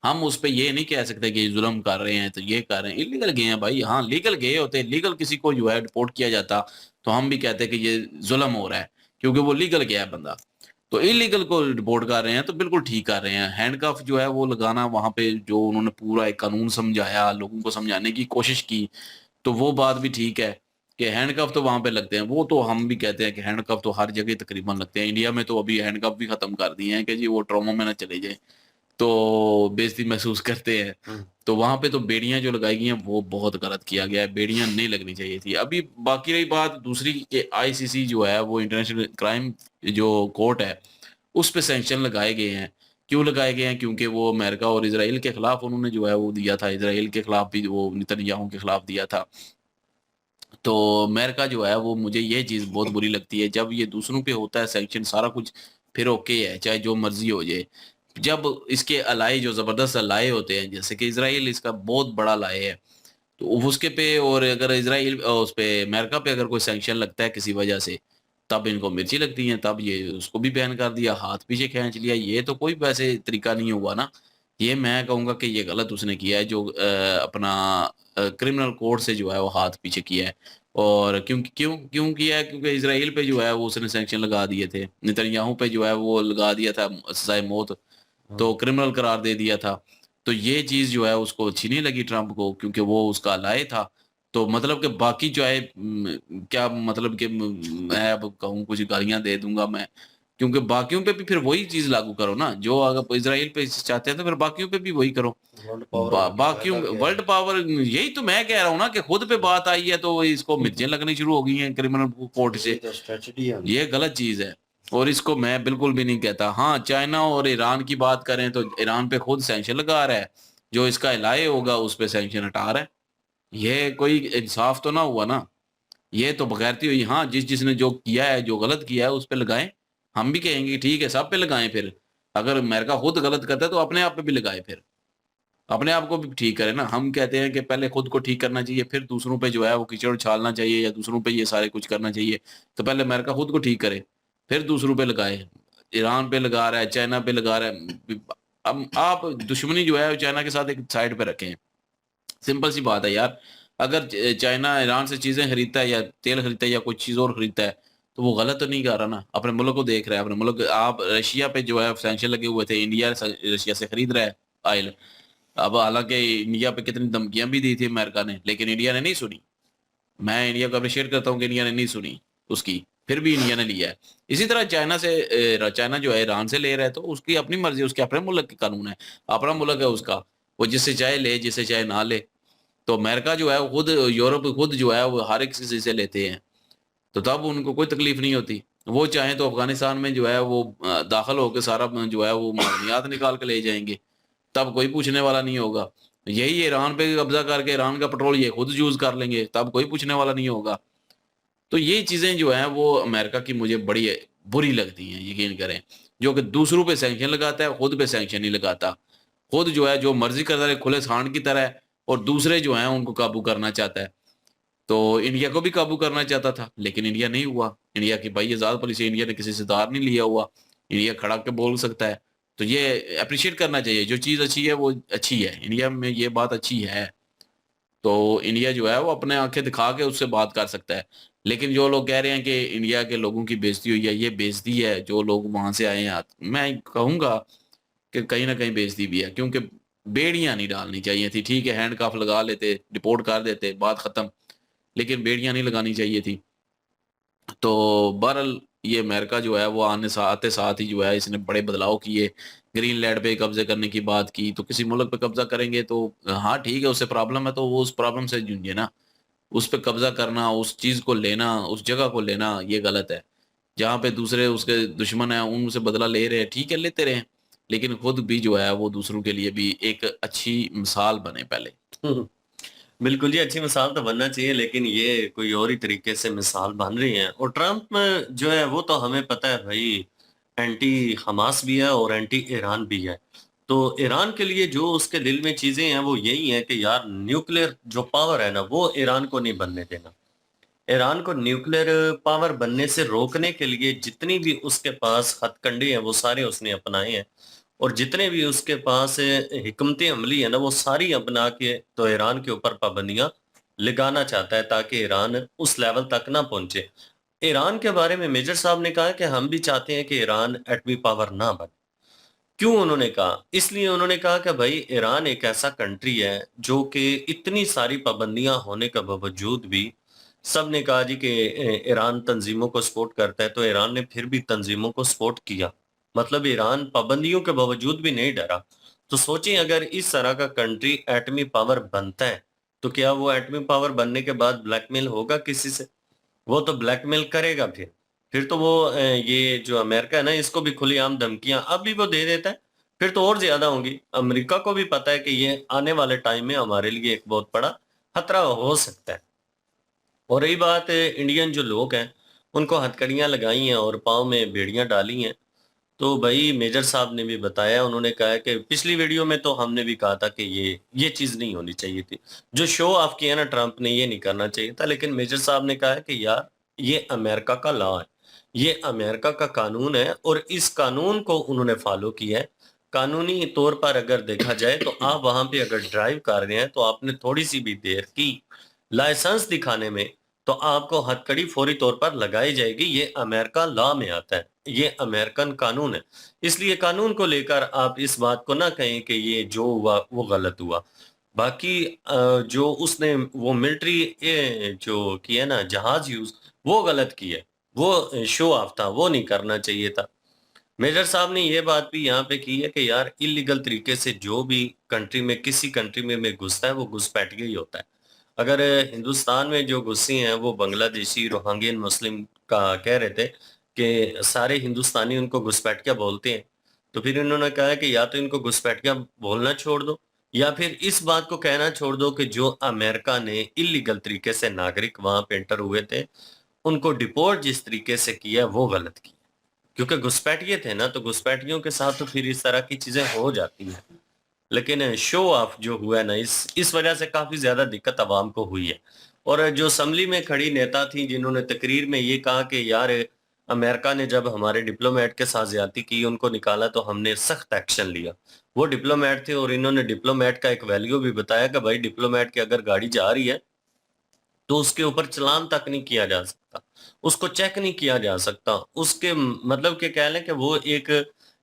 हम उस पे ये नहीं कह सकते कि जुल्म कर रहे हैं तो ये कर रहे हैं, इलीगल गए हैं भाई। हाँ, लीगल गए होते, लीगल किसी को जो है डिपोर्ट किया जाता तो हम भी कहते कि ये जुल्म हो रहा है, क्योंकि वो लीगल गया है बंदा। तो इलीगल को रिपोर्ट कर रहे हैं तो बिल्कुल ठीक कर रहे हैं। हैंडकफ जो है वो लगाना वहां पे, जो उन्होंने पूरा एक कानून समझाया, लोगों को समझाने की कोशिश की, तो वो बात भी ठीक है कि हैंडकफ तो वहां पे लगते हैं। वो तो हम भी कहते हैं कि हैंडकफ तो हर जगह तकरीबन लगते हैं। इंडिया में तो अभी हैंडकफ भी खत्म कर दिए हैं कि जी वो ट्रॉमा में ना चले जाए, तो बेइज्जती महसूस करते हैं। तो वहां पे तो बेड़ियां जो लगाई गई हैं वो बहुत गलत किया गया है, बेड़ियां नहीं लगनी चाहिए थी। अभी बाकी रही बात दूसरी कि आईसीसी जो है वो इंटरनेशनल क्राइम जो कोर्ट है, उस पे सैंक्शन लगाए गए हैं। क्यों लगाए गए हैं? क्योंकि वो अमेरिका और इसराइल के खिलाफ उन्होंने जो है वो दिया था, इसराइल के खिलाफ भी वो नेतन्याहू के खिलाफ दिया था। तो अमेरिका जो है वो, मुझे ये चीज बहुत बुरी लगती है जब ये दूसरों पे होता है सैंक्शन, सारा कुछ फिर ओके है, चाहे जो मर्जी हो जाए। जब इसके अलाए जो जबरदस्त अलाए होते हैं, जैसे कि इसराइल इसका बहुत बड़ा अलाए है, तो उसके पे, और अगर इसराइल उस पे अमेरिका पे अगर कोई सैंक्शन लगता है किसी वजह से, तब इनको मिर्ची लगती है, तब ये उसको भी बैन कर दिया, हाथ पीछे खींच लिया। ये तो कोई वैसे तरीका नहीं हुआ ना। ये मैं कहूंगा कि ये गलत उसने किया है, जो अपना क्रिमिनल कोर्ट से जो है वो हाथ पीछे किया है। और क्यों क्यों क्यों किया है? क्योंकि इसराइल पे जो है वो उसने सैंक्शन लगा दिए थे, नेतन्याहू पे जो है वो लगा दिया था सजाए मौत, तो क्रिमिनल करार दे दिया था। तो ये चीज जो है उसको अच्छी नहीं लगी ट्रम्प को, क्योंकि वो उसका अलाए था। तो मतलब कि बाकी जो है क्या मतलब कि मैं अब कहूँ कुछ गालियां दे दूंगा मैं, क्योंकि बाकियों पे भी फिर वही चीज लागू करो ना, जो अगर इसराइल पे चाहते हैं तो फिर बाकियों पे भी वही करो। वर्ल्ड पावर होगी तो बाकियों ऐसा क्या है? वर्ल्ड पावर, यही तो मैं कह रहा हूँ ना कि खुद पे बात आई है तो इसको मिर्चें लगनी शुरू हो गई हैं क्रिमिनल कोर्ट यही से। तो स्ट्रेटजी है ये गलत चीज है और इसको मैं बिल्कुल भी नहीं कहता। हाँ, चाइना और ईरान की बात करें तो ईरान पे खुद सैंक्शन लगा रहा है, जो इसका इलाए होगा उस पे सैंक्शन हटा रहा है। ये कोई इंसाफ तो ना हुआ ना। ये तो बगैरती हुई। हाँ, जिसने जो किया है, जो गलत किया है उस पे लगाएं। हम भी कहेंगे ठीक है, सब पे लगाएं। फिर अगर अमेरिका खुद गलत करता है तो अपने आप पे भी लगाए, फिर अपने आप को भी ठीक करे ना। हम कहते हैं कि पहले खुद को ठीक करना चाहिए, फिर दूसरों पे जो है वो कीचड़ उछालना चाहिए, या दूसरों पे ये सारे कुछ करना चाहिए। तो पहले अमेरिका खुद को ठीक करे, फिर दूसरों पे लगाए। ईरान पे लगा रहा है, चाइना पे लगा रहा है। अब आप दुश्मनी जो है वो चाइना के साथ एक साइड पे रखें। सिंपल सी बात है यार। अगर चाइना ईरान से चीजें खरीदता है, या तेल खरीदता है, या कोई चीज और खरीदता है, तो वो गलत तो नहीं कर रहा ना, अपने मुल्क को देख रहा है। अपने मुल्क, आप रशिया पे जो है सैंक्शन लगे हुए थे, इंडिया रशिया से खरीद रहा है ऑयल। अब हालांकि इंडिया पे कितनी धमकियां भी दी थी अमेरिका ने, लेकिन इंडिया ने नहीं सुनी। मैं इंडिया को अप्रिशिएट करता हूँ कि इंडिया ने नहीं सुनी उसकी, फिर भी इंडिया ने लिया है। इसी तरह चाइना से, चाइना जो है ईरान से ले रहा है, तो उसकी अपनी मर्जी, उसके अपने मुल्क के कानून है, अपना मुल्क है उसका। वो जिससे चाहे ले, जिससे चाहे ना ले। तो अमेरिका जो है वो खुद, यूरोप खुद जो है वो हर एक चीज से लेते हैं, तो तब उनको कोई तकलीफ नहीं होती। वो चाहे तो अफगानिस्तान में जो है वो दाखिल होकर सारा जो है वो मादनियात निकाल के ले जाएंगे। तब कोई पूछने वाला नहीं होगा। यही ईरान पे कब्जा करके ईरान का पेट्रोल ये खुद यूज कर लेंगे, तब कोई पूछने वाला नहीं होगा। तो ये चीजें जो हैं वो अमेरिका की मुझे बड़ी बुरी लगती हैं, यकीन करें। जो कि दूसरों पे सैंक्शन लगाता है, खुद पे सैंक्शन नहीं लगाता। खुद जो है जो मर्जी करता है, खुले सांड की तरह है, और दूसरे जो हैं उनको काबू करना चाहता है। तो इंडिया को भी काबू करना चाहता था, लेकिन इंडिया नहीं हुआ। इंडिया की भाई आजाद पॉलिसी, इंडिया ने किसी से दार नहीं लिया हुआ। इंडिया खड़ा के बोल सकता है। तो ये अप्रिशिएट करना चाहिए, जो चीज अच्छी है वो अच्छी है, इंडिया में ये बात अच्छी है। तो इंडिया जो है वो अपने आंखें दिखा के उससे बात कर सकता है। लेकिन जो लोग कह रहे हैं कि इंडिया के लोगों की बेइज्जती हुई है, ये बेइज्जती है जो लोग वहां से आए हैं। मैं कहूंगा कि कहीं ना कहीं बेइज्जती भी है, क्योंकि बेड़ियां नहीं डालनी चाहिए थी। ठीक है, हैंडकफ लगा लेते, डिपोर्ट कर देते, बात खत्म। लेकिन बेड़ियां नहीं लगानी चाहिए थी। तो बहरहाल ये अमेरिका जो है वो आते साथ ही जो है इसने बड़े बदलाव किए। ग्रीनलैंड पे कब्जे करने की बात की। तो किसी मुल्क पे कब्जा करेंगे तो हाँ ठीक है, उससे प्रॉब्लम है तो वो उस प्रॉब्लम से जूझे ना। उस पे कब्जा करना, उस चीज को लेना, उस जगह को लेना, ये गलत है। जहाँ पे दूसरे उसके दुश्मन हैं उनसे बदला ले रहे हैं, ठीक है लेते रहे। लेकिन खुद भी जो है वो दूसरों के लिए भी एक अच्छी मिसाल बने पहले। हम्म, बिल्कुल जी, अच्छी मिसाल तो बनना चाहिए, लेकिन ये कोई और ही तरीके से मिसाल बन रही है। और ट्रम्प में जो है वो तो हमें पता है भाई, एंटी हमास भी है और एंटी ईरान भी है। तो ईरान के लिए जो उसके दिल में चीजें हैं वो यही है कि यार न्यूक्लियर जो पावर है ना वो ईरान को नहीं बनने देना। ईरान को न्यूक्लियर पावर बनने से रोकने के लिए जितनी भी उसके पास हथकंडे हैं वो सारे उसने अपनाए हैं। और जितने भी उसके पास हिकमत अमली है ना वो सारी अपना के तो ईरान के ऊपर पाबंदियां लगाना चाहता है, ताकि ईरान उस लेवल तक ना पहुंचे। ईरान के बारे में मेजर साहब ने कहा कि हम भी चाहते हैं कि ईरान एटमी पावर ना बने। क्यों उन्होंने कहा? इसलिए उन्होंने कहा कि भाई ईरान एक ऐसा कंट्री है जो कि इतनी सारी पाबंदियां होने के बावजूद भी सबने कहा जी कि ईरान तंजीमों को सपोर्ट करता है, तो ईरान ने फिर भी तंजीमों को सपोर्ट किया। मतलब ईरान पाबंदियों के बावजूद भी नहीं डरा। तो सोचें, अगर इस तरह का कंट्री एटमी पावर बनता है तो क्या वो एटमी पावर बनने के बाद ब्लैकमेल होगा किसी से? वो तो ब्लैकमेल करेगा फिर तो वो ये जो अमेरिका है ना इसको भी खुलेआम धमकियां अभी वो दे देता है। फिर तो और ज्यादा होंगी। अमेरिका को भी पता है कि ये आने वाले टाइम में हमारे लिए एक बहुत बड़ा खतरा हो सकता है। और रही बात इंडियन जो लोग हैं उनको हथकड़ियां लगाई हैं और पाँव में बेड़ियां डाली हैं, तो भाई मेजर साहब ने भी बताया। उन्होंने कहा है कि पिछली वीडियो में तो हमने भी कहा था कि ये चीज नहीं होनी चाहिए थी। जो शो ऑफ किया ना ट्रंप ने, ये नहीं करना चाहिए था। लेकिन मेजर साहब ने कहा है कि यार ये अमेरिका का लॉ है, ये अमेरिका का कानून है और इस कानून को उन्होंने फॉलो किया है। कानूनी तौर पर अगर देखा जाए तो आप वहां पे अगर ड्राइव कर रहे हैं तो आपने थोड़ी सी भी देर की लाइसेंस दिखाने में तो आपको हथकड़ी फौरी तौर पर लगाई जाएगी। ये अमेरिका लॉ में आता है, ये अमेरिकन कानून है। इसलिए कानून को लेकर आप इस बात को ना कहें कि ये जो हुआ वो गलत हुआ। बाकी जो उसने वो मिलिट्री जो किया ना जहाज यूज, वो गलत किया। वो शो ऑफ था, वो नहीं करना चाहिए था। मेजर साहब ने ये बात भी यहाँ पे की है कि यार इलीगल तरीके से जो भी कंट्री में किसी कंट्री में घुसता है वो घुसपैठिया ही होता है। अगर हिंदुस्तान में जो घुसे हैं वो बांग्लादेशी रोहिंग्यन मुस्लिम का कह रहे थे कि सारे हिंदुस्तानी उनको घुसपैठिया बोलते हैं, तो फिर इन्होंने कहा है कि या तो इनको घुसपैठिया बोलना छोड़ दो या फिर इस बात को कहना छोड़ दो कि जो अमेरिका ने इलीगल तरीके से नागरिक वहां पे एंटर हुए थे उनको डिपोर्ट जिस तरीके से किया वो गलत किया। क्योंकि घुसपैठिए थे ना, तो घुसपैठियों के साथ तो फिर इस तरह की चीजें हो जाती हैं। लेकिन शो ऑफ जो हुआ है ना, इस वजह से काफी ज्यादा दिक्कत आवाम को हुई है। और जो असेंबली में खड़ी नेता थी जिन्होंने तकरीर में ये कहा कि यार अमेरिका ने जब हमारे डिप्लोमेट के साथ ज्यादती की, उनको निकाला तो हमने सख्त एक्शन लिया। वो डिप्लोमेट थे और इन्होंने डिप्लोमेट का एक वैल्यू भी बताया कि भाई डिप्लोमेट की अगर गाड़ी जा रही है तो उसके ऊपर चालान तक नहीं किया जा सकता, उसको चेक नहीं किया जा सकता। उसके मतलब कि कह लें कि वो एक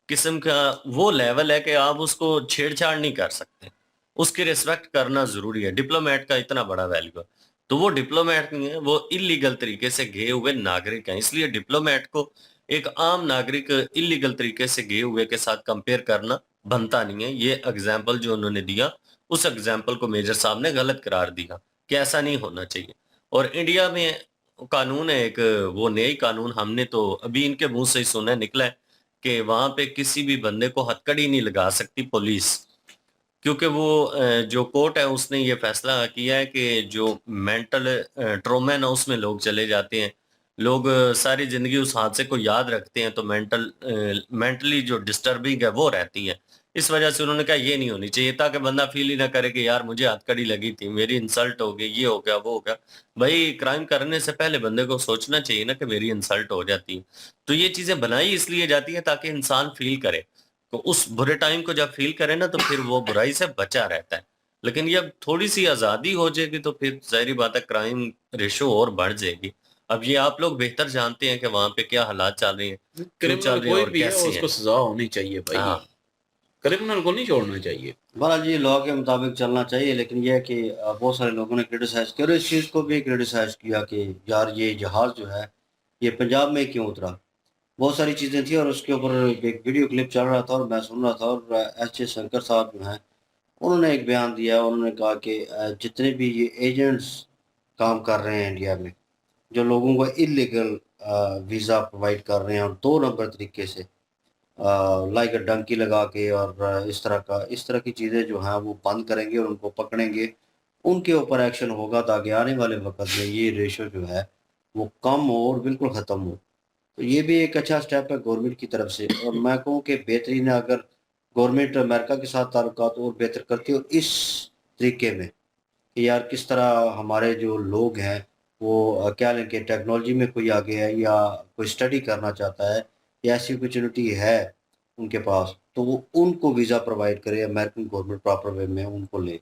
किस्म का वो लेवल है कि आप उसको छेड़छाड़ नहीं कर सकते। उसकी रिस्पेक्ट करना जरूरी है। डिप्लोमेट का इतना बड़ा वैल्यू है। तो वो डिप्लोमेट नहीं है, वो इलीगल तरीके से गए हुए नागरिक हैं। इसलिए डिप्लोमेट को एक आम नागरिक इलीगल तरीके से गए हुए के साथ कंपेयर करना बनता नहीं है। ये एग्जाम्पल जो उन्होंने दिया, उस एग्जाम्पल को मेजर साहब ने गलत करार दिया कि ऐसा नहीं होना चाहिए। और इंडिया में कानून है एक, वो नई कानून हमने तो अभी इनके मुंह से ही सुना है, निकला है कि वहां पे किसी भी बंदे को हथकड़ी नहीं लगा सकती पुलिस। क्योंकि वो जो कोर्ट है उसने ये फैसला किया है कि जो मेंटल ट्रॉमा है ना उसमें लोग चले जाते हैं, लोग सारी जिंदगी उस हादसे को याद रखते हैं, तो मेंटली जो डिस्टर्बिंग है वो रहती है। इस वजह से उन्होंने कहा ये नहीं होनी चाहिए, ताकि बंदा फील ही ना करे कि यार मुझे हथकड़ी लगी थी, मेरी इंसल्ट हो गई, ये हो गया वो हो गया। भाई क्राइम करने से पहले बंदे को सोचना चाहिए ना कि मेरी इंसल्ट हो जाती है। तो ये चीजें बनाई इसलिए जाती है ताकि इंसान फील करे, तो उस बुरे टाइम को जब फील करे ना तो फिर वो बुराई से बचा रहता है। लेकिन ये अब थोड़ी सी आजादी हो जाएगी तो फिर जाहिर बात है क्राइम रेशो और बढ़ जाएगी। अब ये आप लोग बेहतर जानते हैं कि वहां पे क्या हालात चल रहे हैं, क्यों चल क्रिमिनल रहे हैं कोई और भी है कैसे उसको हैं। सजा होनी चाहिए भाई, हाँ क्रिमिनल को नहीं छोड़ना चाहिए। बहरहाल जी लॉ के मुताबिक चलना चाहिए, लेकिन यह है कि बहुत सारे लोगों ने क्रिटिसाइज़ किया और इस चीज़ को भी क्रिटिसाइज़ किया कि यार ये जहाज़ जो है ये पंजाब में क्यों उतरा। बहुत सारी चीज़ें थी और उसके ऊपर एक वीडियो क्लिप चल रहा था और मैं सुन रहा था, और एस जे शंकर साहब जो हैं उन्होंने एक बयान दिया। उन्होंने कहा कि जितने भी ये एजेंट्स काम कर रहे हैं इंडिया में, जो लोगों को इलीगल वीज़ा प्रोवाइड कर रहे हैं और 2 नंबर तरीके से लाइक डंकी लगा के और इस तरह की चीज़ें जो हैं वो बंद करेंगे और उनको पकड़ेंगे, उनके ऊपर एक्शन होगा ताकि आने वाले वक़्त में ये रेशो जो है वो कम हो और बिल्कुल ख़त्म हो। तो ये भी एक अच्छा स्टेप है गवर्नमेंट की तरफ से, और मैं कहूँ कि बेहतरीन है अगर गवर्नमेंट अमेरिका के साथ ताल्लुकात और बेहतर करती है और इस तरीके में कि यार किस तरह हमारे जो लोग हैं वो क्या लें कि टेक्नोलॉजी में कोई आगे है या कोई स्टडी करना चाहता है या ऐसी अपॉर्चुनिटी है उनके पास, तो वो उनको वीज़ा प्रोवाइड करे, अमेरिकन गवर्नमेंट प्रॉपर वे में उनको ले।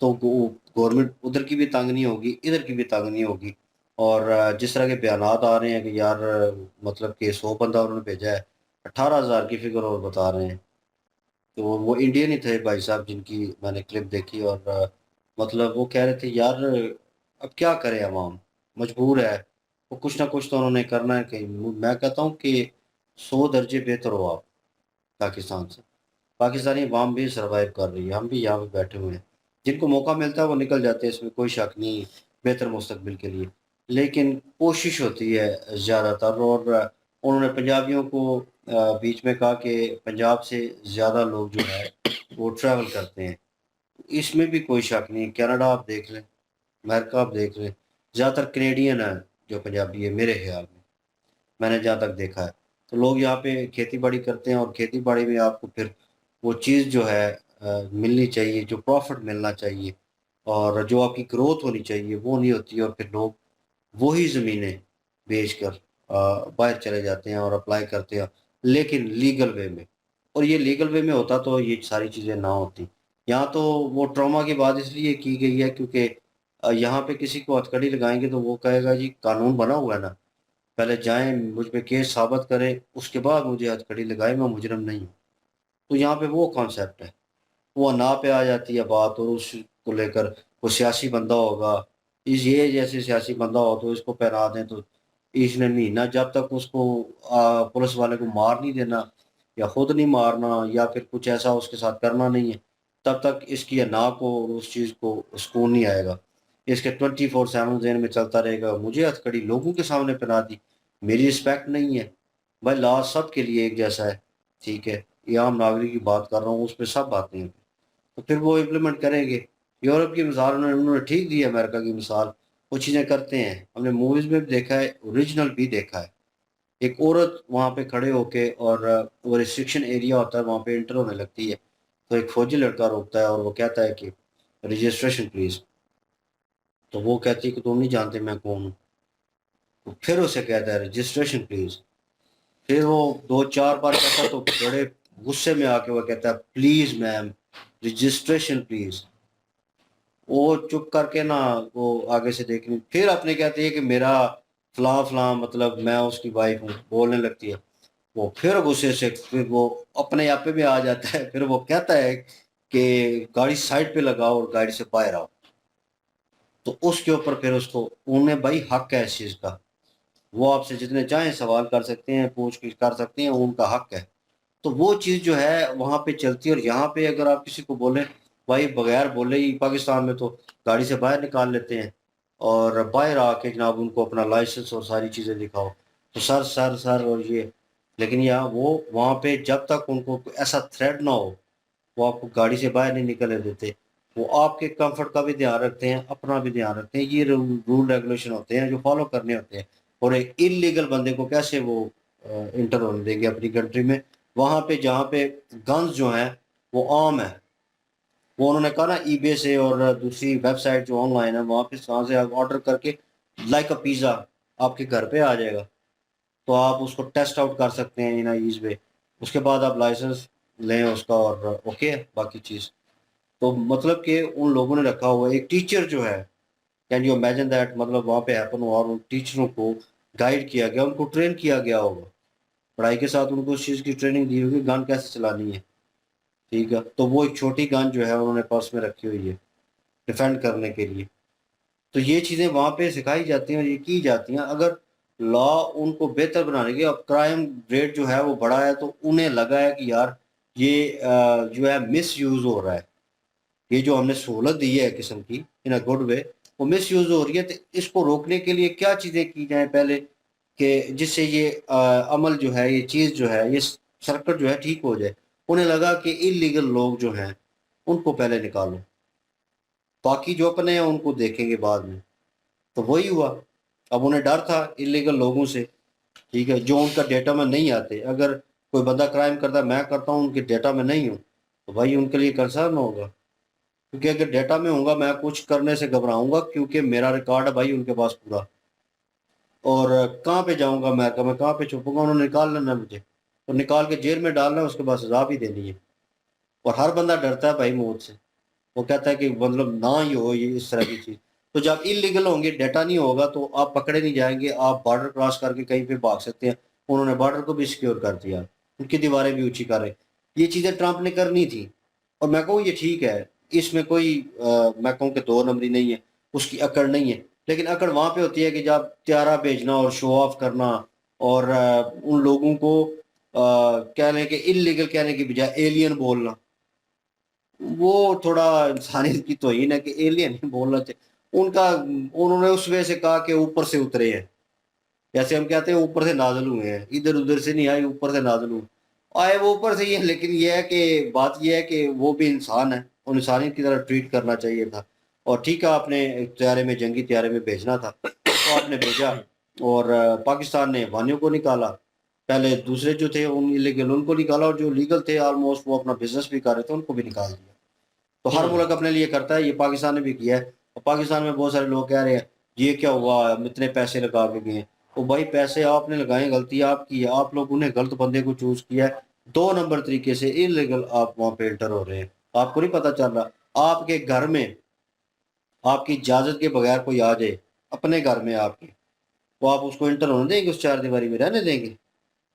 तो गवर्नमेंट उधर की भी तंग नहीं होगी, इधर की भी तंग नहीं होगी। और जिस तरह के बयानात आ रहे हैं कि यार मतलब कि 100 बंदा उन्होंने भेजा है, 18,000 की फिगर और बता रहे हैं। तो वो इंडियन ही थे भाई साहब जिनकी मैंने क्लिप देखी, और मतलब वो कह रहे थे यार अब क्या करे अवाम, मजबूर है, वो कुछ ना कुछ तो उन्होंने करना है। कहीं मैं कहता हूँ कि 100 दर्जे बेहतर हो आप पाकिस्तान से। पाकिस्तानी अवाम भी सर्वाइव कर रही है, हम भी यहाँ पे बैठे हुए हैं। जिनको मौका मिलता है वो निकल जाते हैं, इसमें कोई शक नहीं, बेहतर मुस्तकबिल के लिए। लेकिन कोशिश होती है ज़्यादातर, और उन्होंने पंजाबियों को बीच में कहा कि पंजाब से ज़्यादा लोग जो है वो ट्रैवल करते हैं। इसमें भी कोई शक नहीं, कनाडा आप देख लें, अमेरिका आप देख लें, ज़्यादातर कनेडियन है जो पंजाबी है मेरे ख़्याल में, मैंने जहाँ तक देखा है। तो लोग यहाँ पे खेती-बाड़ी करते हैं और खेती-बाड़ी में आपको फिर वो चीज़ जो है मिलनी चाहिए, जो प्रॉफ़िट मिलना चाहिए और जो आपकी ग्रोथ होनी चाहिए वो नहीं होती है, और फिर लोग वही ज़मीनें बेचकर बाहर चले जाते हैं और अप्लाई करते हैं, लेकिन लीगल वे में। और ये लीगल वे में होता तो ये सारी चीज़ें ना होती। यहाँ तो वो ट्रॉमा की बात इसलिए की गई है क्योंकि यहाँ पे किसी को हथकड़ी लगाएँगे तो वो कहेगा जी कानून बना हुआ है ना, पहले जाएँ मुझ पे केस साबित करें, उसके बाद मुझे हथकड़ी लगाएँ, मैं मुजरिम नहीं हूँ। तो यहाँ पे वो कॉन्सेप्ट है। वो अना पे आ जाती है बात, और उसको लेकर कोई सियासी बंदा होगा, इस ये जैसे सियासी बंदा हो तो इसको पहना दें, तो इसने महीना जब तक उसको पुलिस वाले को मार नहीं देना या खुद नहीं मारना या फिर कुछ ऐसा उसके साथ करना नहीं है, तब तक इसकी अना को और उस चीज़ को सुकून नहीं आएगा। इसके 24/7 ज़हन में चलता रहेगा, मुझे हथकड़ी लोगों के सामने पहना दी, मेरी रिस्पेक्ट नहीं है। भाई लॉ सबके लिए एक जैसा है, ठीक है? ये आम नागरिक की बात कर रहा हूँ, उस पे सब बातें हैं। तो फिर वो इम्प्लीमेंट करेंगे। यूरोप की मिसाल उन्होंने ठीक दी है, अमेरिका की मिसाल, वो चीज़ें करते हैं। हमने मूवीज़ में भी देखा है, ओरिजिनल भी देखा है। एक औरत वहाँ पे खड़े होके और वो रिस्ट्रिक्शन एरिया होता है, वहाँ पे एंटर होने लगती है, तो एक फौजी लड़का रोकता है और वो कहता है कि रजिस्ट्रेशन प्लीज़। तो वो कहती है कि तुम नहीं जानते मैं कौन हूँ। तो फिर उसे कहता है रजिस्ट्रेशन प्लीज़। फिर वो 2-4 बार कहता है तो बड़े गुस्से में आके वो कहता है प्लीज़ मैम, रजिस्ट्रेशन प्लीज़। वो चुप करके ना वो आगे से देखनी, फिर अपने कहती है कि मेरा फलां-फलां मतलब मैं उसकी वाइफ़ हूँ, बोलने लगती है। वो फिर गुस्से से फिर वो अपने आप पे भी आ जाता है, फिर वो कहता है कि गाड़ी साइड पे लगाओ और गाड़ी से बाहर आओ। तो उसके ऊपर फिर उसको उन्हें भाई हक है इस चीज़ का। वो आपसे जितने चाहें सवाल कर सकते हैं, पूछ-गिछ कर सकते हैं, उनका हक है। तो वो चीज़ जो है वहाँ पे चलती है, और यहाँ पे अगर आप किसी को बोलें, भाई बगैर बोले ही पाकिस्तान में तो गाड़ी से बाहर निकाल लेते हैं और बाहर आके जनाब उनको अपना लाइसेंस और सारी चीज़ें दिखाओ। तो सर, सर, सर और ये, लेकिन यहाँ वो वहाँ पे जब तक उनको ऐसा थ्रेट ना हो, वो आपको गाड़ी से बाहर नहीं निकलने देते, वो आपके कंफर्ट का भी ध्यान रखते हैं, अपना भी ध्यान रखते हैं। ये रूल रेगुलेशन होते हैं जो फॉलो करने होते हैं। और एक इलीगल बंदे को कैसे वो इंटर होने देंगे अपनी कंट्री में, वहाँ पे जहाँ पे गन्स जो हैं वो आम है। वो उन्होंने कहा ना ईबे से और दूसरी वेबसाइट जो ऑनलाइन है वहाँ पे वहाँ से आप ऑर्डर करके लाइक अ पिज़्ज़ा आपके घर पे आ जाएगा, तो आप उसको टेस्ट आउट कर सकते हैं इन ईज पे। उसके बाद आप लाइसेंस लें उसका और ओके है बाकी चीज़। तो मतलब कि उन लोगों ने रखा हुआ है एक टीचर जो है, कैन यू इमेजिन दैट, मतलब वहाँ पे हैपन हुआ और उन टीचरों को गाइड किया गया, उनको ट्रेन किया गया होगा, पढ़ाई के साथ उनको उस चीज़ की ट्रेनिंग दी होगी गन कैसे चलानी है। ठीक है, तो वो एक छोटी गन जो है उन्होंने पर्स में रखी हुई है डिफेंड करने के लिए। तो ये चीज़ें वहाँ पे सिखाई जाती हैं और ये की जाती हैं। अगर लॉ उनको बेहतर बनाने के, अब क्राइम रेट जो है वो बढ़ा है तो उन्हें लगा है कि यार ये जो है मिस यूज़ हो रहा है, ये जो हमने सहूलत दी है किस्म की इन अ गुड वे, वो मिस यूज़ हो रही है। तो इसको रोकने के लिए क्या चीज़ें की जाए पहले कि जिससे ये अमल जो है, ये चीज़ जो है, ये सर्कट जो है ठीक हो जाए। उन्हें लगा कि इलीगल लोग जो हैं उनको पहले निकालो, बाकी जो अपने हैं उनको देखेंगे बाद में। तो वही हुआ। अब उन्हें डर था इलीगल लोगों से, ठीक है, जो उनका डेटा में नहीं आते। अगर कोई बंदा क्राइम करता है, मैं करता हूँ, उनके डेटा में नहीं हूँ, तो भाई उनके लिए कंसर्न होगा, क्योंकि अगर डेटा में होऊंगा मैं कुछ करने से घबराऊंगा क्योंकि मेरा रिकॉर्ड है भाई उनके पास पूरा। और कहाँ पे जाऊंगा मैं कहाँ पे छुपूंगा, उन्होंने निकाल लेना है मुझे, तो निकाल के जेल में डालना है, उसके बाद सजा भी देनी है। और हर बंदा डरता है भाई मौत से, वो कहता है कि मतलब ना ही हो ये इस तरह की चीज़। तो जब इलीगल होंगे, डाटा नहीं होगा, तो आप पकड़े नहीं जाएंगे, आप बॉर्डर क्रॉस करके कहीं पे भाग सकते हैं। उन्होंने बॉर्डर को भी सिक्योर कर दिया, उनकी दीवारें भी ऊंची कर रहे। ये चीज़ें ट्रंप ने करनी थी और मैं कहूँ ये ठीक है, इसमें कोई मैं कहूँ कि दो नंबरी नहीं है, उसकी अकड़ नहीं है। लेकिन अकड़ वहाँ पे होती है कि जब त्यारा भेजना और शो ऑफ करना और उन लोगों को कहने के इलीगल कहने की बजाय एलियन बोलना, वो थोड़ा इंसानियत की तौहीन है कि एलियन नहीं बोलना चाहिए। उनका उन्होंने उस वे से कहा कि ऊपर से उतरे हैं, जैसे हम कहते हैं ऊपर से नाज़िल हुए हैं, इधर उधर से नहीं आए, ऊपर से नाज़िल हुए। आए वो ऊपर से ही है, लेकिन ये है कि बात ये है कि वो भी इंसान है, और इंसानियत की तरह ट्रीट करना चाहिए था। और ठीक है, आपने तैयारे में, जंगी तैयारे में भेजना था तो आपने भेजा, और पाकिस्तान ने वानियों को निकाला। पहले दूसरे जो थे उन इलीगल उनको निकाला, और जो लीगल थे ऑलमोस्ट वो अपना बिजनेस भी कर रहे थे उनको भी निकाल दिया। तो हर मुल्क अपने लिए करता है, ये पाकिस्तान ने भी किया है। और पाकिस्तान में बहुत सारे लोग कह रहे हैं ये क्या हुआ, हम इतने पैसे लगा के गए। तो भाई पैसे आपने लगाए, गलती आपकी है, आप लोगों ने गलत बंदे को चूज किया है। दो नंबर तरीके से इलीगल आप वहाँ पे एंटर हो रहे हैं, आपको नहीं पता चल रहा। आपके घर में आपकी इजाजत के बगैर कोई आ जाए अपने घर में आपके, तो आप उसको एंटर होने देंगे, उस चार दीवारी में रहने देंगे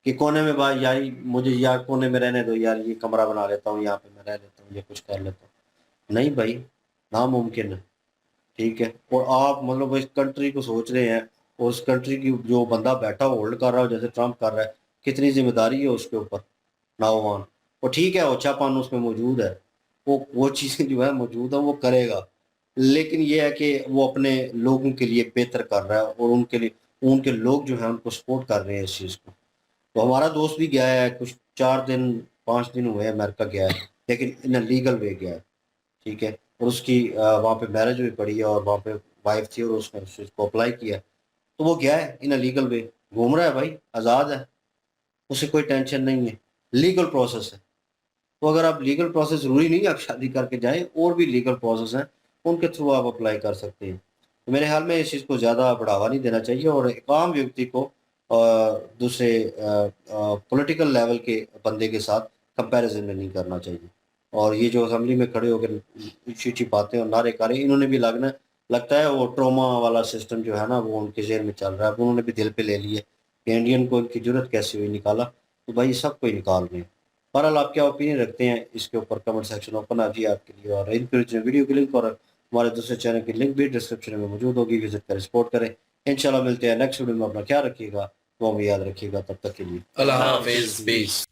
कि कोने में भाई यार मुझे यार कोने में रहने दो यार, ये कमरा बना लेता हूँ, यहाँ पे मैं रह लेता हूँ, ये कुछ कर लेता हूँ। नहीं भाई, नामुमकिन है। ठीक है, और आप मतलब इस कंट्री को सोच रहे हैं, और उस कंट्री की जो बंदा बैठा होल्ड कर रहा हो जैसे ट्रम्प कर रहा है, कितनी जिम्मेदारी है उसके ऊपर नाओवान। वो ठीक है, ओछापन उसमें मौजूद है, वो चीज़ें जो है मौजूद है, वो करेगा। लेकिन ये है कि वो अपने लोगों के लिए बेहतर कर रहा है, और उनके लिए उनके लोग जो हैं उनको सपोर्ट कर रहे हैं इस चीज़ को। तो हमारा दोस्त भी गया है, कुछ 4 दिन 5 दिन हुए अमेरिका गया है, लेकिन इन लीगल वे गया है। ठीक है, और उसकी वहाँ पे मैरिज भी पड़ी है, और वहाँ पे वाइफ थी, और उसने उस चीज़ को अप्लाई किया है। तो वो गया है इन लीगल वे, घूम रहा है भाई, आज़ाद है, उसे कोई टेंशन नहीं है, लीगल प्रोसेस है। तो अगर आप लीगल प्रोसेस, ज़रूरी नहीं है आप शादी करके जाएं, और भी लीगल प्रोसेस हैं उनके थ्रू आप अप्लाई कर सकते हैं। तो मेरे ख्याल में इस चीज़ को ज़्यादा बढ़ावा नहीं देना चाहिए, और एक आम व्यक्ति को दूसरे पॉलिटिकल लेवल के बंदे के साथ कंपैरिजन में नहीं करना चाहिए। और ये जो असेंबली में खड़े होकर ऊंची-ऊंची बातें और नारे कर रहे हैं, इन्होंने भी लगता है वो ट्रॉमा वाला सिस्टम जो है ना वो उनके ज़हन में चल रहा है, उन्होंने भी दिल पे ले लिया कि इंडियन को इनकी ज़रूरत कैसे हुई निकाला, तो भाई सब कोई निकाल रहे हैं। बहरहाल आप क्या ओपिनियन रखते हैं इसके ऊपर, कमेंट सेक्शन ओपन है जी आपके लिए। और इन वीडियो की लिंक और हमारे दूसरे चैनल की लिंक भी डिस्क्रिप्शन में मौजूद होगी, विजिट करें, सपोर्ट करें। इंशाल्लाह मिलते हैं नेक्स्ट वीडियो में, अपना ख्याल रखिएगा, वो भी याद रखिएगा, तब तक के लिए अल्लाह अल्लाह हाफिज, हाफिज। पीस।